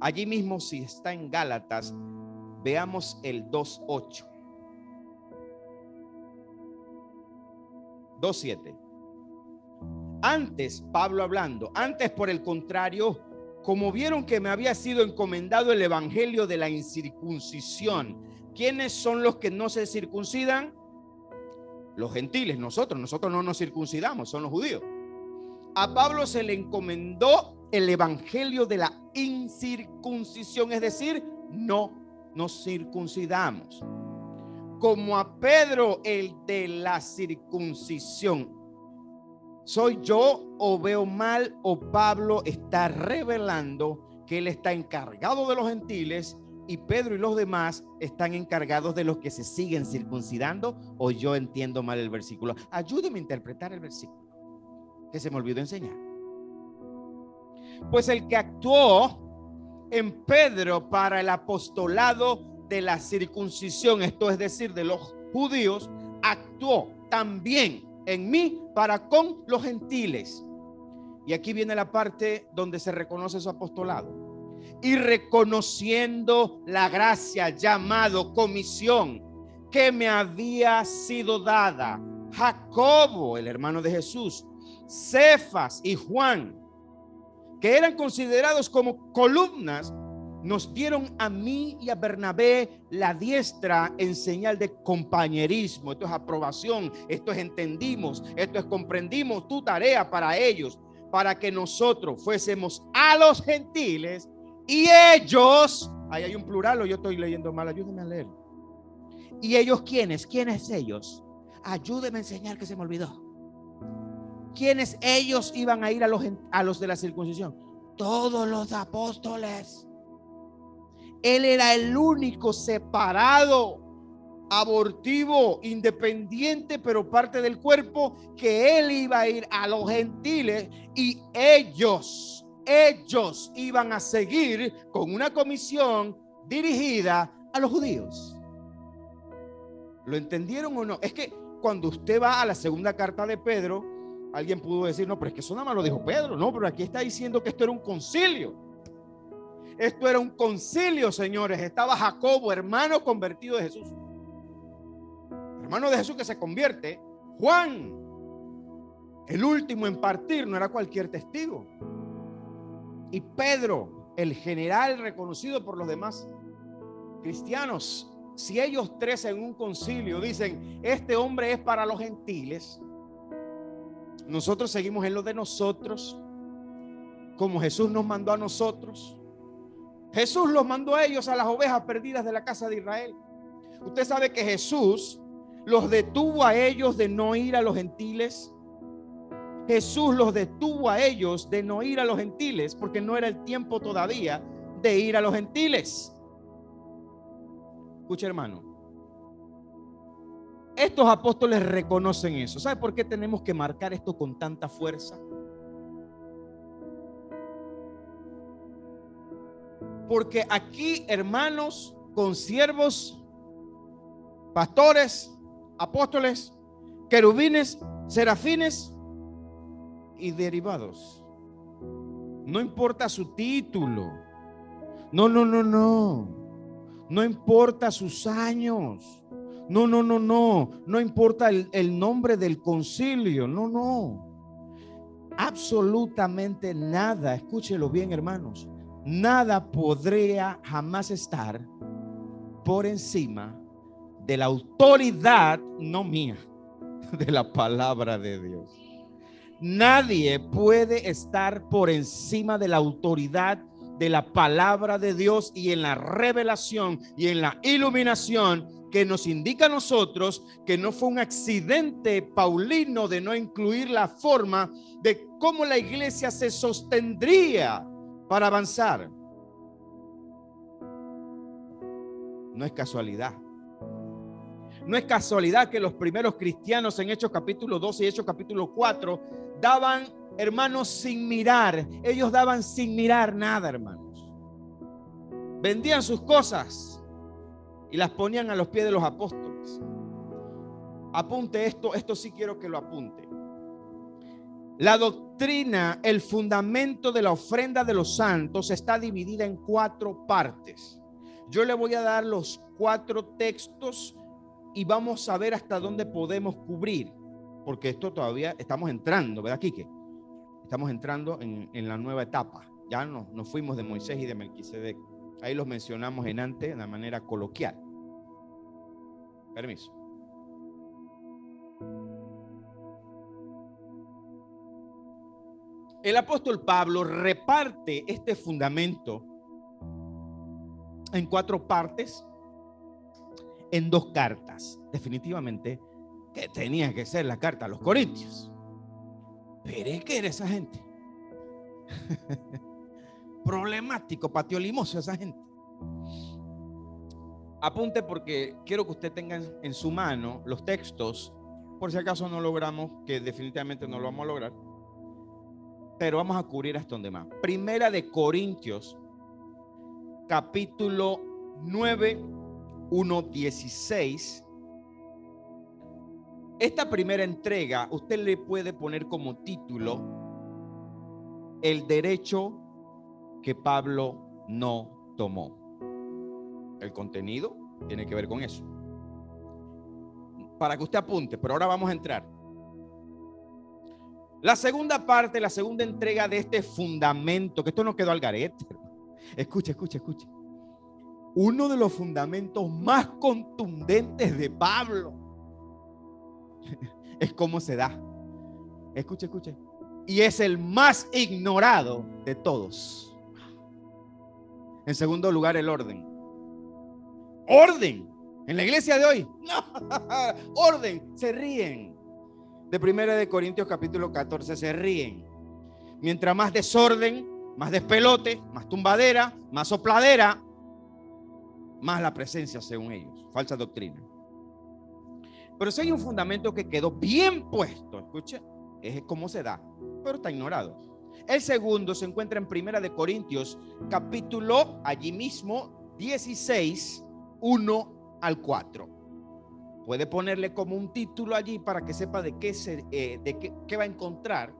Allí mismo, si está en Gálatas, veamos el 2:8. 2:7. Antes, Pablo hablando, antes por el contrario, como vieron que me había sido encomendado el evangelio de la incircuncisión. ¿Quiénes son los que no se circuncidan? Los gentiles, nosotros no nos circuncidamos, son los judíos. A Pablo se le encomendó el evangelio de la incircuncisión, es decir, no nos circuncidamos. Como a Pedro el de la circuncisión. ¿Soy yo o veo mal o Pablo está revelando que él está encargado de los gentiles y Pedro y los demás están encargados de los que se siguen circuncidando? ¿O yo entiendo mal el versículo? Ayúdeme a interpretar el versículo, que se me olvidó enseñar. Pues el que actuó en Pedro para el apostolado de la circuncisión, esto es decir, de los judíos, actuó también en mí para con los gentiles. Y aquí viene la parte donde se reconoce su apostolado. Y reconociendo la gracia, llamado, comisión que me había sido dada, Jacobo, el hermano de Jesús, Cefas y Juan, que eran considerados como columnas, nos dieron a mí y a Bernabé la diestra en señal de compañerismo. Esto es aprobación, esto es entendimos, esto es comprendimos tu tarea para ellos, para que nosotros fuésemos a los gentiles y ellos, ahí hay un plural o yo estoy leyendo mal, ayúdenme a leer. ¿Y ellos quiénes? ¿Quiénes ellos? Ayúdenme a enseñar, que se me olvidó. ¿Quiénes ellos iban a ir a los de la circuncisión? Todos los apóstoles. Él era el único separado, abortivo, independiente, pero parte del cuerpo, que él iba a ir a los gentiles y ellos iban a seguir con una comisión dirigida a los judíos. ¿Lo entendieron o no? Es que cuando usted va a la segunda carta de Pedro, alguien pudo decir, no, pero es que eso nada más lo dijo Pedro. No, pero aquí está diciendo que esto era un concilio. Esto era un concilio, señores. Estaba Jacobo, hermano convertido de Jesús. Hermano de Jesús que se convierte. Juan, el último en partir, no era cualquier testigo. Y Pedro, el general reconocido por los demás cristianos. Si ellos tres en un concilio dicen, este hombre es para los gentiles, nosotros seguimos en lo de nosotros, como Jesús nos mandó a nosotros. Jesús los mandó a ellos, a las ovejas perdidas de la casa de Israel. Usted sabe que Jesús los detuvo a ellos de no ir a los gentiles. Jesús los detuvo a ellos de no ir a los gentiles porque no era el tiempo todavía de ir a los gentiles. Escucha, hermano, estos apóstoles reconocen eso. ¿Sabe por qué tenemos que marcar esto con tanta fuerza? Porque aquí, hermanos, consiervos, pastores, apóstoles, querubines, serafines y derivados, no importa su título, no importa sus años, no importa el nombre del concilio, absolutamente nada. Escúchelo bien, hermanos. Nada podría jamás estar por encima de la autoridad, no mía, de la palabra de Dios. Nadie puede estar por encima de la autoridad de la palabra de Dios y en la revelación y en la iluminación que nos indica a nosotros que no fue un accidente paulino de no incluir la forma de cómo la iglesia se sostendría para avanzar. No es casualidad. No es casualidad que los primeros cristianos en Hechos capítulo 12 y Hechos capítulo 4 daban, hermanos, sin mirar. Ellos daban sin mirar nada, hermanos. Vendían sus cosas y las ponían a los pies de los apóstoles. Apunte esto sí quiero que lo apunte. La doctrina, el fundamento de la ofrenda de los santos está dividida en 4 partes. Yo le voy a dar los 4 textos y vamos a ver hasta dónde podemos cubrir. porque esto todavía estamos entrando, ¿verdad, Quique? Estamos entrando en la nueva etapa. Ya nos fuimos de Moisés y de Melquisedec. Ahí los mencionamos en antes de una manera coloquial. Permiso. El apóstol Pablo reparte este fundamento en 4 partes, en 2 cartas. Definitivamente que tenía que ser la carta a los Corintios. Pero es que era esa gente. Problemático, patio limoso esa gente. Apunte porque quiero que usted tenga en su mano los textos, por si acaso no logramos, que definitivamente no lo vamos a lograr, pero vamos a cubrir hasta donde más. Primera de Corintios, capítulo 9, 1:16. Esta primera entrega usted le puede poner como título el derecho que Pablo no tomó. El contenido tiene que ver con eso. Para que usted apunte, pero ahora vamos a entrar. La segunda parte, la segunda entrega de este fundamento, que esto no quedó al garete. Escuche. Uno de los fundamentos más contundentes de Pablo es cómo se da. Escuche. Y es el más ignorado de todos. En segundo lugar, el orden. Orden. En la iglesia de hoy, no. Orden. Se ríen. De Primera de Corintios capítulo 14 se ríen. Mientras más desorden, más despelote, más tumbadera, más sopladera, más la presencia según ellos. Falsa doctrina. Pero si hay un fundamento que quedó bien puesto, escuche, es cómo se da, pero está ignorado. El segundo se encuentra en Primera de Corintios capítulo, allí mismo, 16, 1 al 4. Puede ponerle como un título allí para que sepa de qué va a encontrar.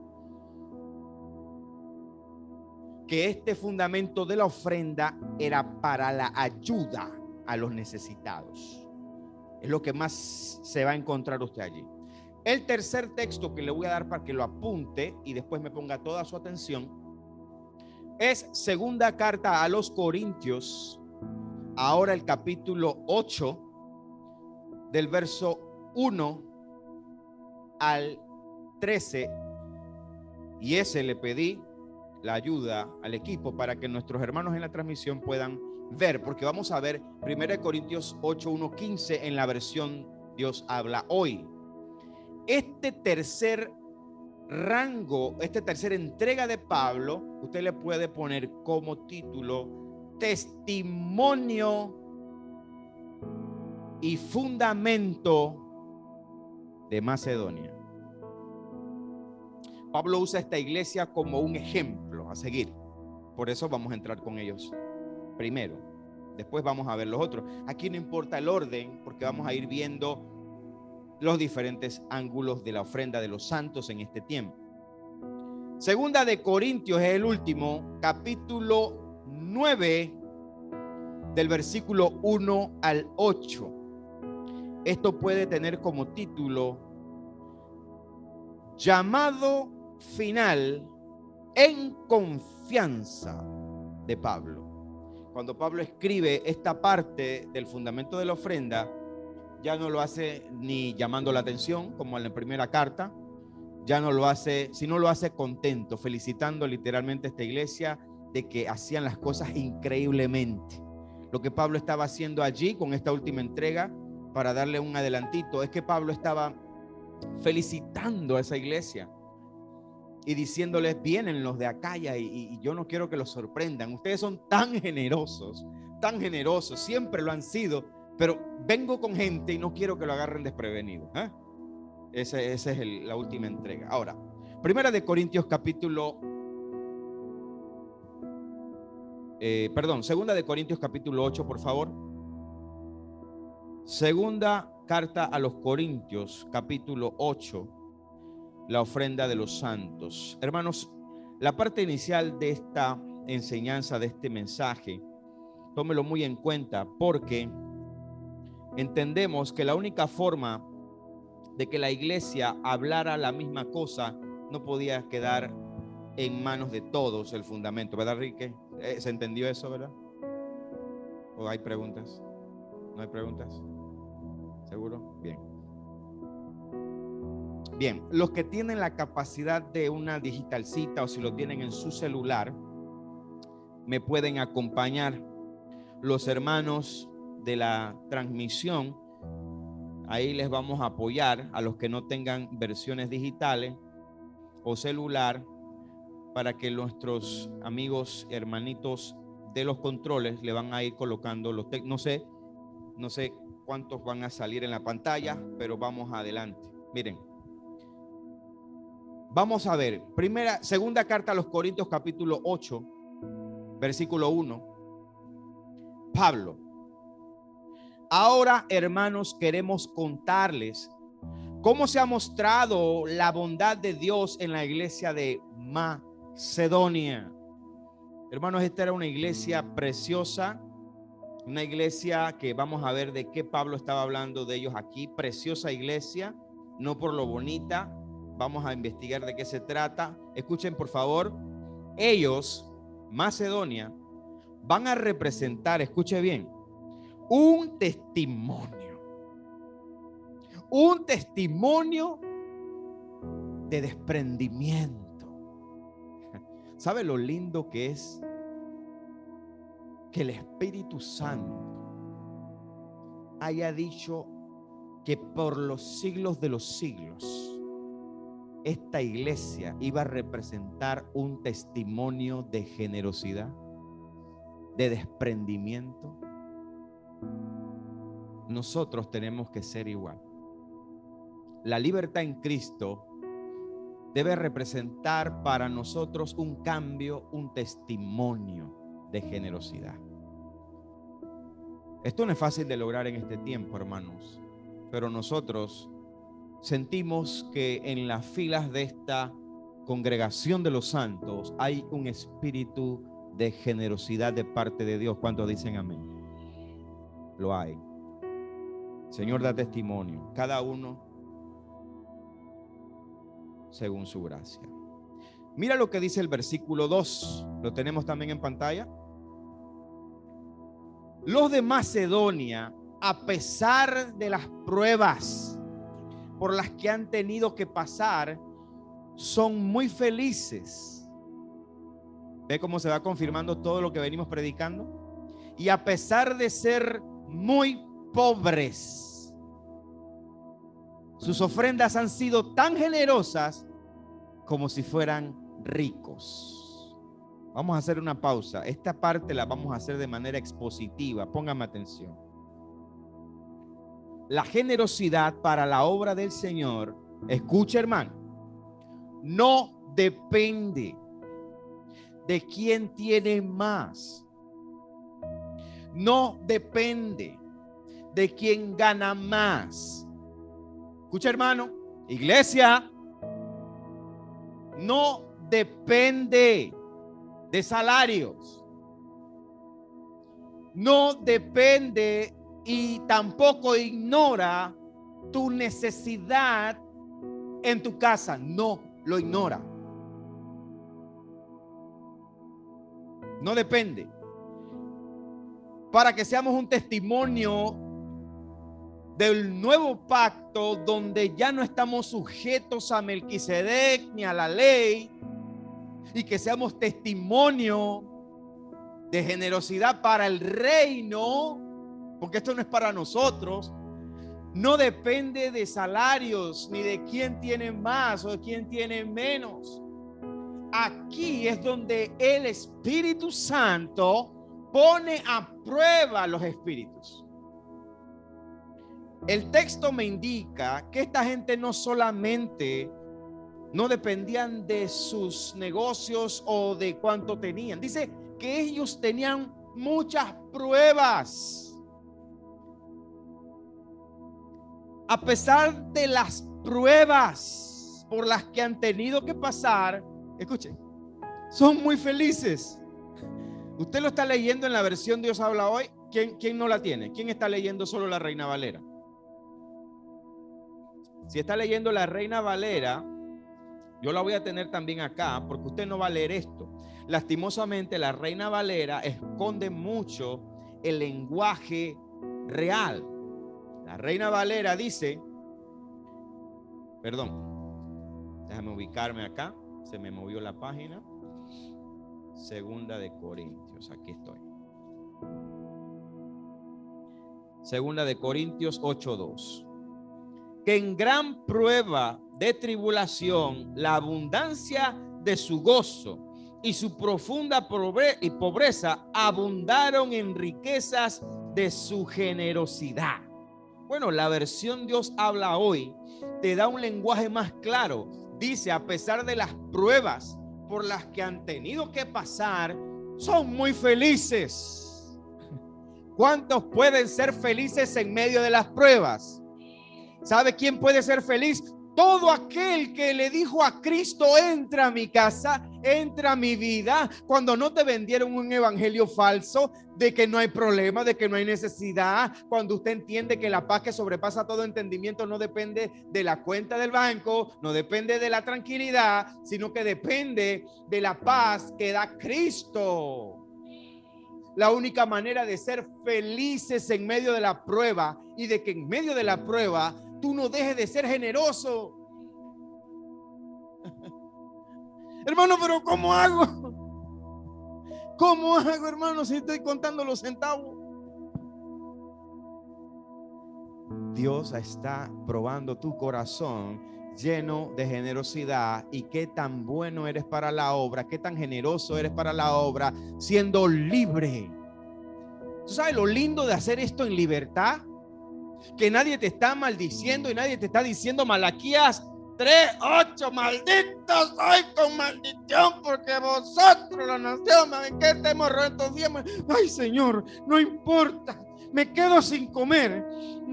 Que este fundamento de la ofrenda era para la ayuda a los necesitados. Es lo que más se va a encontrar usted allí. El tercer texto que le voy a dar para que lo apunte y después me ponga toda su atención es segunda carta a los Corintios, ahora el capítulo 8, del verso 1 al 13, y ese le pedí la ayuda al equipo para que nuestros hermanos en la transmisión puedan ver, porque vamos a ver 1 Corintios 8, 1, 15 en la versión Dios habla hoy. Este tercer rango, esta tercera entrega de Pablo, usted le puede poner como título testimonio y fundamento de Macedonia. Pablo usa esta iglesia como un ejemplo a seguir. Por eso vamos a entrar con ellos primero. Después vamos a ver los otros. Aquí no importa el orden, porque vamos a ir viendo los diferentes ángulos de la ofrenda de los santos en este tiempo. Segunda de Corintios es el último, capítulo 9, del versículo 1 al 8. Esto puede tener como título llamado final en confianza de Pablo. Cuando Pablo escribe esta parte del fundamento de la ofrenda, ya no lo hace ni llamando la atención como en la primera carta, ya no lo hace, sino lo hace contento, felicitando literalmente a esta iglesia de que hacían las cosas increíblemente. Lo que Pablo estaba haciendo allí con esta última entrega, para darle un adelantito, es que Pablo estaba felicitando a esa iglesia y diciéndoles: vienen los de Acaya y yo no quiero que los sorprendan. Ustedes son tan generosos, siempre lo han sido, pero vengo con gente y no quiero que lo agarren desprevenido. Esa es la última entrega. Ahora, Primera de Corintios capítulo Segunda de Corintios capítulo 8, por favor. Segunda carta a los Corintios capítulo 8, la ofrenda de los santos. Hermanos, la parte inicial de esta enseñanza, de este mensaje, tómelo muy en cuenta, porque entendemos que la única forma de que la iglesia hablara la misma cosa, no podía quedar en manos de todos el fundamento, ¿verdad, Enrique? ¿Se entendió eso, verdad? ¿O hay preguntas? ¿No hay preguntas? ¿Seguro? Bien. Bien, los que tienen la capacidad de una digitalcita o si lo tienen en su celular, me pueden acompañar. Los hermanos de la transmisión, ahí les vamos a apoyar a los que no tengan versiones digitales o celular, para que nuestros amigos, hermanitos de los controles le van a ir colocando los no sé cuántos van a salir en la pantalla, pero vamos adelante. Miren, vamos a ver, segunda carta a los Corintios, capítulo 8, versículo 1. Pablo: ahora, hermanos, queremos contarles cómo se ha mostrado la bondad de Dios en la iglesia de Macedonia. Hermanos, esta era una iglesia preciosa, una iglesia que vamos a ver de qué Pablo estaba hablando de ellos aquí. Preciosa iglesia, no por lo bonita. Vamos a investigar de qué se trata. Escuchen, por favor. Ellos, Macedonia, van a representar, escuche bien, un testimonio de desprendimiento. ¿Sabe lo lindo que es que el Espíritu Santo haya dicho que por los siglos de los siglos esta iglesia iba a representar un testimonio de generosidad, de desprendimiento? Nosotros tenemos que ser igual. La libertad en Cristo debe representar para nosotros un cambio, un testimonio de generosidad. Esto no es fácil de lograr en este tiempo, hermanos, pero nosotros sentimos que en las filas de esta congregación de los santos hay un espíritu de generosidad de parte de Dios. ¿Cuántos dicen amén? Lo hay. Señor, da testimonio, cada uno según su gracia. Mira lo que dice el versículo 2. Lo tenemos también en pantalla. Los de Macedonia, a pesar de las pruebas por las que han tenido que pasar, son muy felices. ¿Ve cómo se va confirmando todo lo que venimos predicando? Y a pesar de ser muy pobres, sus ofrendas han sido tan generosas como si fueran ricos. Vamos a hacer una pausa. Esta parte la vamos a hacer de manera expositiva. Póngame atención. La generosidad para la obra del Señor, escucha, hermano, no depende de quién tiene más. No depende de quién gana más. Escucha, hermano, iglesia, no depende de salarios. No depende y tampoco ignora tu necesidad en tu casa. No lo ignora. No depende. Para que seamos un testimonio del nuevo pacto, donde ya no estamos sujetos a Melquisedec ni a la ley, y que seamos testimonio de generosidad para el reino, porque esto no es para nosotros. No depende de salarios ni de quién tiene más o de quién tiene menos. Aquí es donde el Espíritu Santo pone a prueba los espíritus. El texto me indica que esta gente no solamente no dependían de sus negocios o de cuánto tenían. Dice que ellos tenían muchas pruebas. A pesar de las pruebas por las que han tenido que pasar, escuchen, son muy felices. Usted lo está leyendo en la versión Dios habla hoy. ¿Quién no la tiene? ¿Quién está leyendo solo la Reina Valera? Si está leyendo la Reina Valera, yo la voy a tener también acá, porque usted no va a leer esto. Lastimosamente, la Reina Valera esconde mucho el lenguaje real. La Reina Valera dice, perdón, déjame ubicarme acá, se me movió la página. Segunda de Corintios, aquí estoy. Segunda de Corintios 8:2. Que en gran prueba de tribulación, la abundancia de su gozo y su profunda pobreza abundaron en riquezas de su generosidad. Bueno, la versión Dios habla hoy te da un lenguaje más claro. Dice, a pesar de las pruebas por las que han tenido que pasar, son muy felices. ¿Cuántos pueden ser felices en medio de las pruebas? ¿Sabe quién puede ser feliz? Todo aquel que le dijo a Cristo, entra a mi casa, entra a mi vida, cuando no te vendieron un evangelio falso de que no hay problema, de que no hay necesidad, cuando usted entiende que la paz que sobrepasa todo entendimiento no depende de la cuenta del banco, no depende de la tranquilidad, sino que depende de la paz que da Cristo. La única manera de ser felices en medio de la prueba y de que en medio de la prueba tú no dejes de ser generoso. Hermano, pero ¿cómo hago? ¿Cómo hago, hermano, si estoy contando los centavos? Dios está probando tu corazón lleno de generosidad y qué tan bueno eres para la obra, qué tan generoso eres para la obra, siendo libre. ¿Tú sabes lo lindo de hacer esto en libertad? Que nadie te está maldiciendo y nadie te está diciendo Malaquías 3:8, malditos soy con maldición porque vosotros la nación, ¿en qué te hemos roto estos días? Ay, Señor, no importa, me quedo sin comer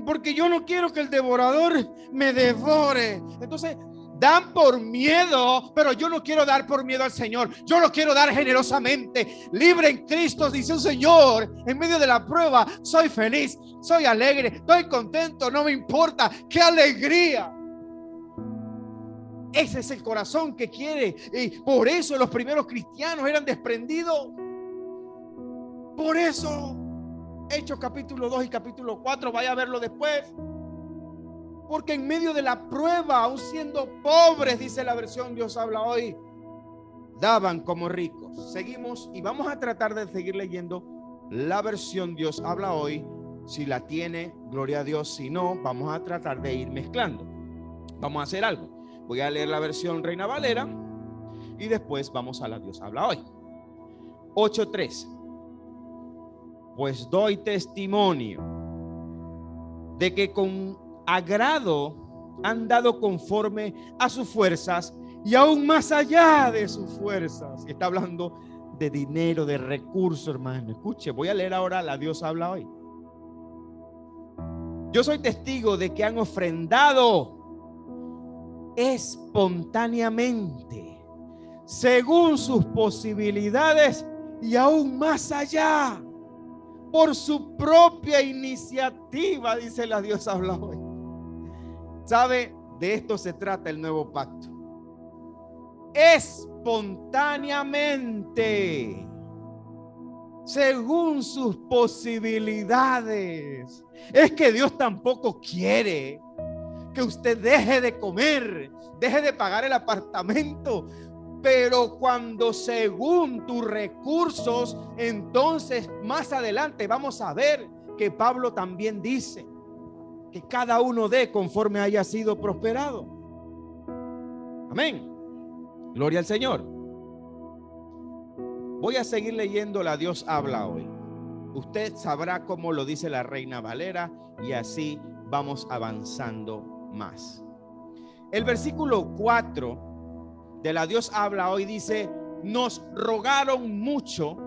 porque yo no quiero que el devorador me devore. Entonces dan por miedo, pero yo no quiero dar por miedo al Señor. Yo lo quiero dar generosamente, libre en Cristo. Dice un Señor, en medio de la prueba soy feliz, soy alegre, estoy contento, no me importa. ¡Qué alegría! Ese es el corazón que quiere, y por eso los primeros cristianos eran desprendidos. Por eso Hechos capítulo 2 y capítulo 4, vaya a verlo después. Porque en medio de la prueba, aun siendo pobres, dice la versión Dios habla hoy, daban como ricos. Seguimos y vamos a tratar de seguir leyendo la versión Dios habla hoy. Si la tiene, gloria a Dios. Si no, vamos a tratar de ir mezclando. Vamos a hacer algo. Voy a leer la versión Reina Valera y después vamos a la Dios habla hoy. 8:3. Pues doy testimonio de que con agrado han dado conforme a sus fuerzas y aún más allá de sus fuerzas. Está hablando de dinero, de recursos, hermano. Escuche, voy a leer ahora la Dios habla hoy. Yo soy testigo de que han ofrendado espontáneamente, según sus posibilidades y aún más allá, por su propia iniciativa, dice la Dios habla hoy. ¿Sabe? De esto se trata el nuevo pacto. Espontáneamente, según sus posibilidades. Es que Dios tampoco quiere que usted deje de comer, deje de pagar el apartamento, pero cuando según tus recursos, entonces más adelante vamos a ver que Pablo también dice que cada uno dé conforme haya sido prosperado. Amén. Gloria al Señor. Voy a seguir leyendo la Dios habla hoy. Usted sabrá cómo lo dice la Reina Valera y así vamos avanzando más. El versículo 4 de la Dios habla hoy dice: nos rogaron mucho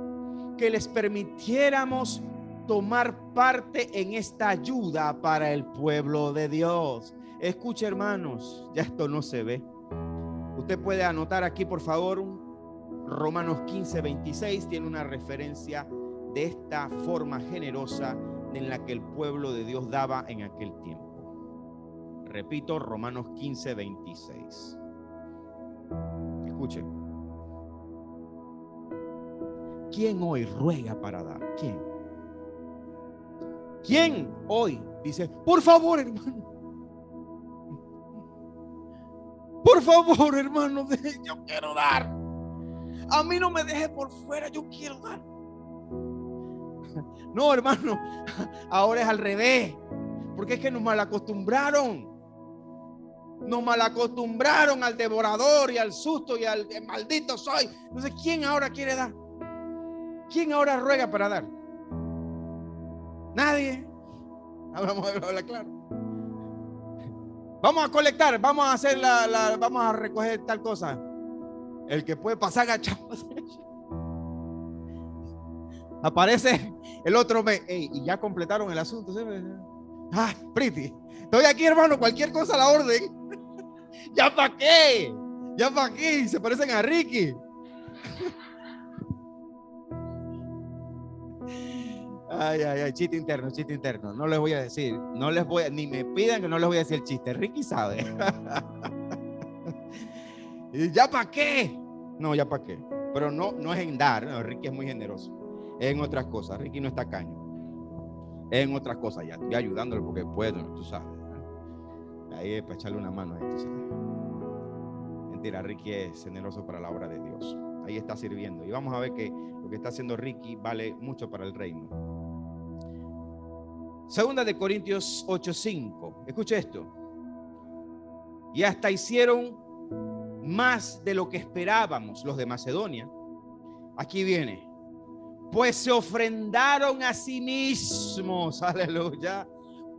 que les permitiéramos tomar parte en esta ayuda para el pueblo de Dios. Escuche, hermanos, ya esto no se ve. Usted puede anotar aquí, por favor, Romanos 15:26 tiene una referencia de esta forma generosa en la que el pueblo de Dios daba en aquel tiempo. Repito, Romanos 15, 26. Escuchen. ¿Quién hoy ruega para dar? ¿Quién? ¿Quién hoy dice, por favor, hermano? Por favor, hermano, yo quiero dar. A mí no me deje por fuera, yo quiero dar. No, hermano, ahora es al revés. Porque es que nos malacostumbraron. Nos malacostumbraron al devorador y al susto y al maldito soy. Entonces, ¿quién ahora quiere dar? ¿Quién ahora ruega para dar? Nadie. Vamos a hablar claro. Vamos a colectar, vamos a hacer vamos a recoger tal cosa. El que puede pasar agachado. Aparece el otro mes. Y ya completaron el asunto. ¿Sí? Ah, pretty. Estoy aquí, hermano, cualquier cosa a la orden. ¿Ya para qué? ¿Ya para qué? Se parecen a Ricky. Ay, chiste interno. No les voy a decir, ni me pidan que no les voy a decir el chiste. Ricky sabe. ¿Y ya para qué? No, ya para qué. Pero no es en dar. No, Ricky es muy generoso. Es en otras cosas. Ricky no está caño. Es en otras cosas ya. Estoy ayudándole porque puedo, tú sabes. Ahí es para echarle una mano a esto, ¿sabes? Mentira, Ricky es generoso para la obra de Dios. Ahí está sirviendo. Y vamos a ver que lo que está haciendo Ricky vale mucho para el reino. Segunda de Corintios 8:5. Escuche esto. Y hasta hicieron más de lo que esperábamos los de Macedonia. Aquí viene. Pues se ofrendaron a sí mismos, aleluya,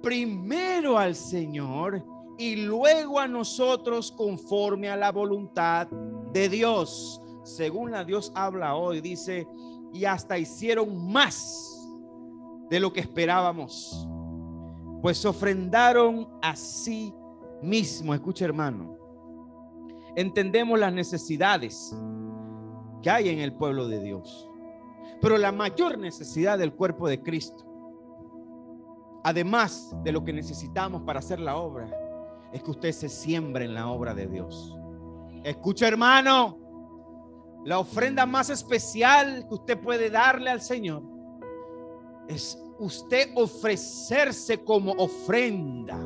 primero al Señor y luego a nosotros conforme a la voluntad de Dios. Según la Dios habla hoy, dice, y hasta hicieron más de lo que esperábamos, pues se ofrendaron a sí mismos. Escucha, hermano, entendemos las necesidades que hay en el pueblo de Dios, pero la mayor necesidad del cuerpo de Cristo, además de lo que necesitamos para hacer la obra, es que usted se siembre en la obra de Dios. Escucha, hermano, la ofrenda más especial que usted puede darle al Señor es usted ofrecerse como ofrenda.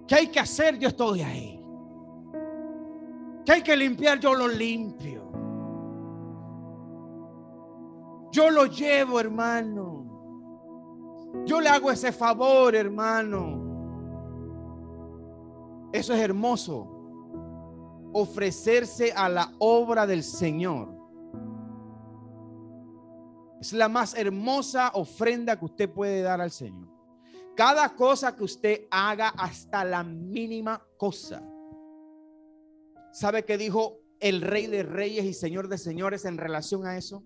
¿Qué hay que hacer? Yo estoy ahí. ¿Qué hay que limpiar? Yo lo limpio. Yo lo llevo, hermano. Yo le hago ese favor, hermano. Eso es hermoso. Ofrecerse a la obra del Señor. Es la más hermosa ofrenda que usted puede dar al Señor. Cada cosa que usted haga, hasta la mínima cosa. ¿Sabe qué dijo el Rey de Reyes y Señor de Señores en relación a eso?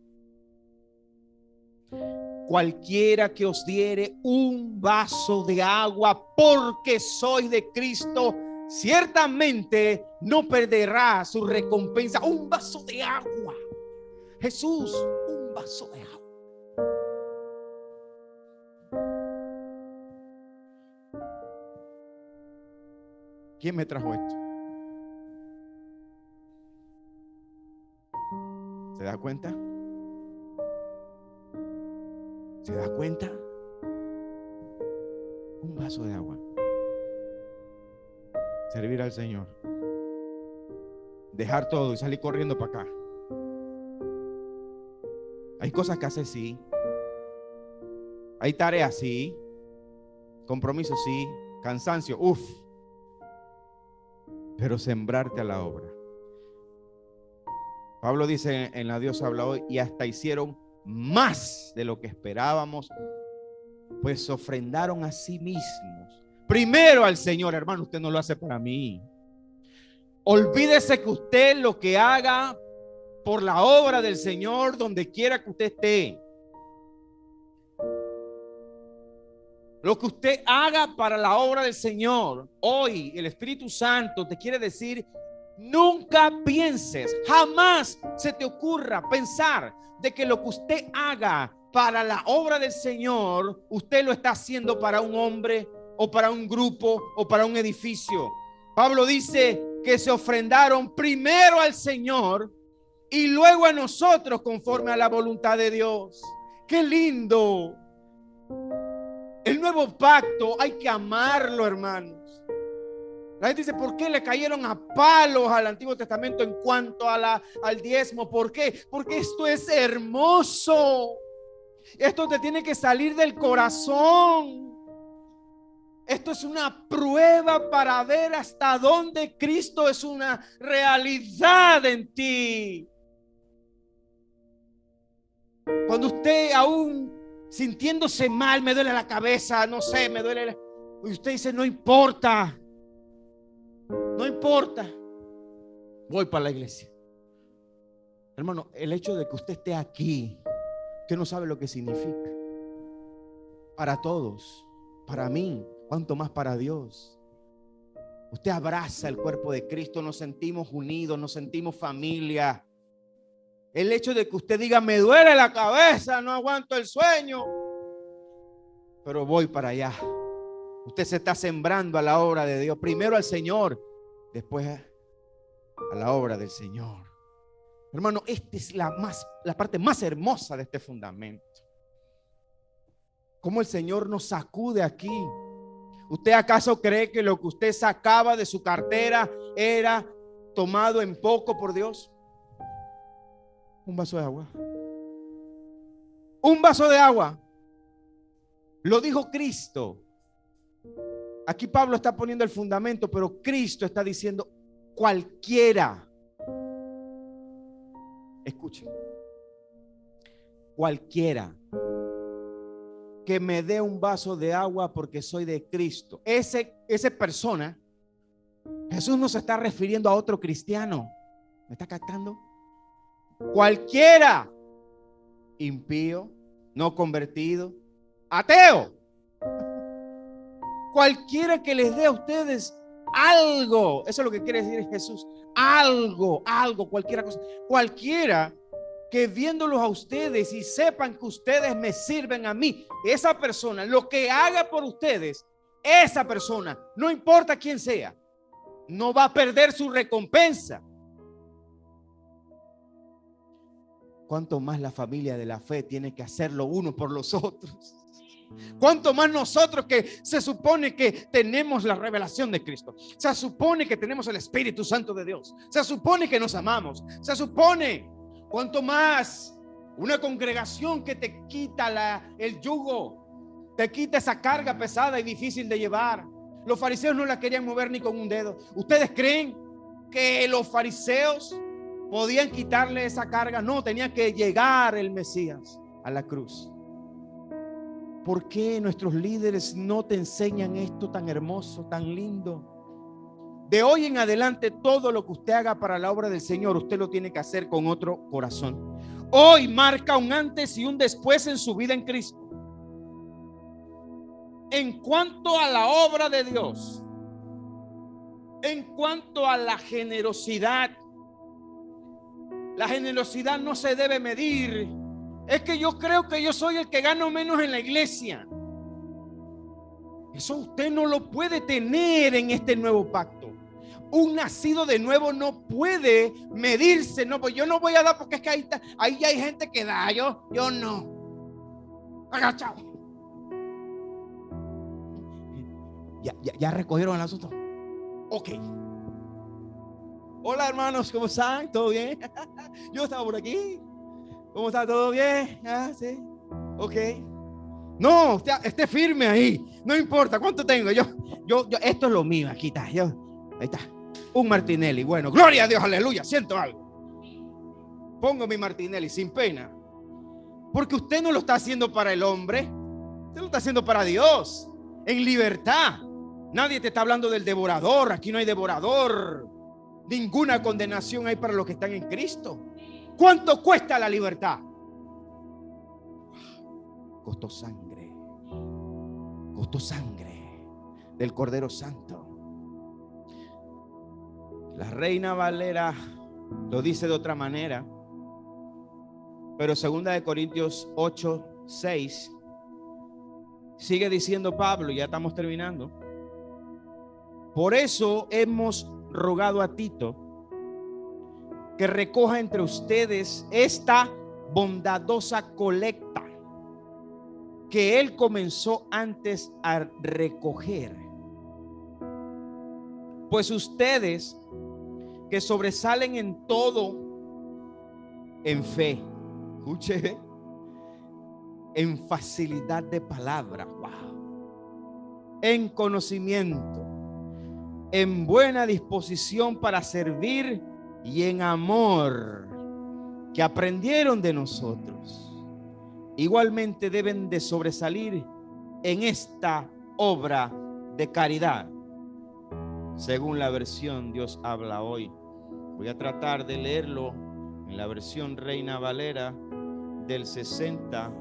Cualquiera que os diere un vaso de agua porque sois de Cristo, ciertamente no perderá su recompensa. Un vaso de agua. Jesús, un vaso de agua. ¿Quién me trajo esto? ¿Se da cuenta? ¿Se da cuenta? Un vaso de agua. Servir al Señor. Dejar todo y salir corriendo para acá. Hay cosas que hacer, sí. Hay tareas, sí. Compromisos, sí. Cansancio, pero sembrarte a la obra. Pablo dice en la Dios habla hoy, y hasta hicieron más de lo que esperábamos, pues ofrendaron a sí mismos. Primero al Señor, hermano, usted no lo hace para mí. Olvídese que usted lo que haga por la obra del Señor, donde quiera que usted esté. Lo que usted haga para la obra del Señor, hoy el Espíritu Santo te quiere decir, nunca pienses, jamás se te ocurra pensar de que lo que usted haga para la obra del Señor, usted lo está haciendo para un hombre o para un grupo o para un edificio. Pablo dice que se ofrendaron primero al Señor y luego a nosotros conforme a la voluntad de Dios. ¡Qué lindo! El nuevo pacto hay que amarlo, hermanos. La gente dice, ¿por qué le cayeron a palos al Antiguo Testamento en cuanto a al diezmo? ¿Por qué? Porque esto es hermoso. Esto te tiene que salir del corazón. Esto es una prueba para ver hasta dónde Cristo es una realidad en ti. Cuando usted aún sintiéndose mal, me duele la cabeza, no sé, me duele y usted dice, no importa, no importa, voy para la iglesia. Hermano, el hecho de que usted esté aquí, usted no sabe lo que significa. Para todos, para mí, cuanto más para Dios. Usted abraza el cuerpo de Cristo, nos sentimos unidos, nos sentimos familia. El hecho de que usted diga, me duele la cabeza, no aguanto el sueño, pero voy para allá. Usted se está sembrando a la obra de Dios. Primero al Señor, después a la obra del Señor. Hermano, esta es la parte más hermosa de este fundamento. Cómo el Señor nos sacude aquí. ¿Usted acaso cree que lo que usted sacaba de su cartera era tomado en poco por Dios? Un vaso de agua. Un vaso de agua. Lo dijo Cristo. Aquí Pablo está poniendo el fundamento, pero Cristo está diciendo cualquiera. Escuchen. Cualquiera que me dé un vaso de agua porque soy de Cristo. Esa persona, Jesús no se está refiriendo a otro cristiano. ¿Me está captando? Cualquiera, impío, no convertido, ateo, cualquiera que les dé a ustedes algo, eso es lo que quiere decir Jesús, algo, cualquiera cosa, cualquiera que viéndolos a ustedes y sepan que ustedes me sirven a mí, esa persona, lo que haga por ustedes, esa persona, no importa quién sea, no va a perder su recompensa. Cuánto más la familia de la fe tiene que hacerlo uno por los otros. Cuánto más nosotros que se supone que tenemos la revelación de Cristo. Se supone que tenemos el Espíritu Santo de Dios. Se supone que nos amamos. Se supone. Cuánto más una congregación que te quita el yugo. Te quita esa carga pesada y difícil de llevar. Los fariseos no la querían mover ni con un dedo. ¿Ustedes creen que los fariseos podían quitarle esa carga? No, tenía que llegar el Mesías a la cruz. ¿Por qué nuestros líderes no te enseñan esto tan hermoso, tan lindo? De hoy en adelante, todo lo que usted haga para la obra del Señor, usted lo tiene que hacer con otro corazón. Hoy marca un antes y un después en su vida en Cristo. En cuanto a la obra de Dios, en cuanto a la generosidad no se debe medir. Es que yo creo que yo soy el que gano menos en la iglesia. Eso usted no lo puede tener en este nuevo pacto. Un nacido de nuevo no puede medirse. No, pues yo no voy a dar porque es que ahí ya hay gente que da. Yo no. Agachado. Ya recogieron el asunto. Ok. Hola hermanos, ¿cómo están? ¿Todo bien? Yo estaba por aquí. ¿Cómo está? ¿Todo bien? Ah, sí. Ok. No, esté firme ahí. No importa cuánto tengo. Yo, esto es lo mío. Aquí está. Ahí está. Un Martinelli. Bueno, gloria a Dios, aleluya. Siento algo. Pongo mi Martinelli sin pena. Porque usted no lo está haciendo para el hombre. Usted lo está haciendo para Dios. En libertad. Nadie te está hablando del devorador. Aquí no hay devorador. Ninguna condenación hay para los que están en Cristo. ¿Cuánto cuesta la libertad? Costó sangre. Costó sangre del Cordero Santo. La Reina Valera lo dice de otra manera, pero 2 Corintios 8:6 Sigue diciendo Pablo, ya estamos terminando. Por eso hemos rogado a Tito que recoja entre ustedes esta bondadosa colecta que él comenzó antes a recoger. Pues ustedes que sobresalen en todo, en fe, escuche, en facilidad de palabra, wow, en conocimiento, en buena disposición para servir y en amor que aprendieron de nosotros, igualmente deben de sobresalir en esta obra de caridad. Según la versión Dios habla hoy, voy a tratar de leerlo en la versión Reina Valera del 60,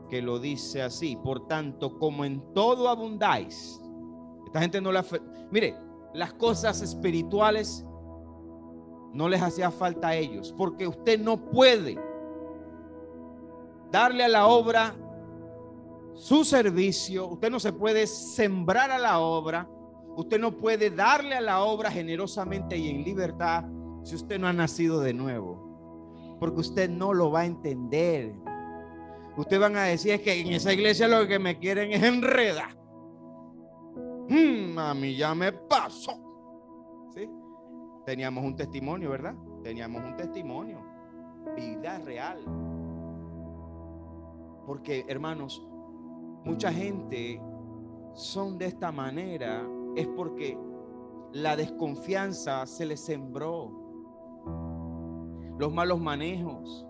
que lo dice así: por tanto, como en todo abundáis. Esta gente no la mire, las cosas espirituales no les hacía falta a ellos, porque usted no puede darle a la obra su servicio, usted no se puede sembrar a la obra, usted no puede darle a la obra generosamente y en libertad si usted no ha nacido de nuevo, porque usted no lo va a entender. Ustedes van a decir: es que en esa iglesia lo que me quieren es enredar. A mí ya me pasó. ¿Sí? Teníamos un testimonio, ¿verdad? Teníamos un testimonio, vida real. Porque, hermanos, mucha gente son de esta manera es porque la desconfianza se les sembró, los malos manejos,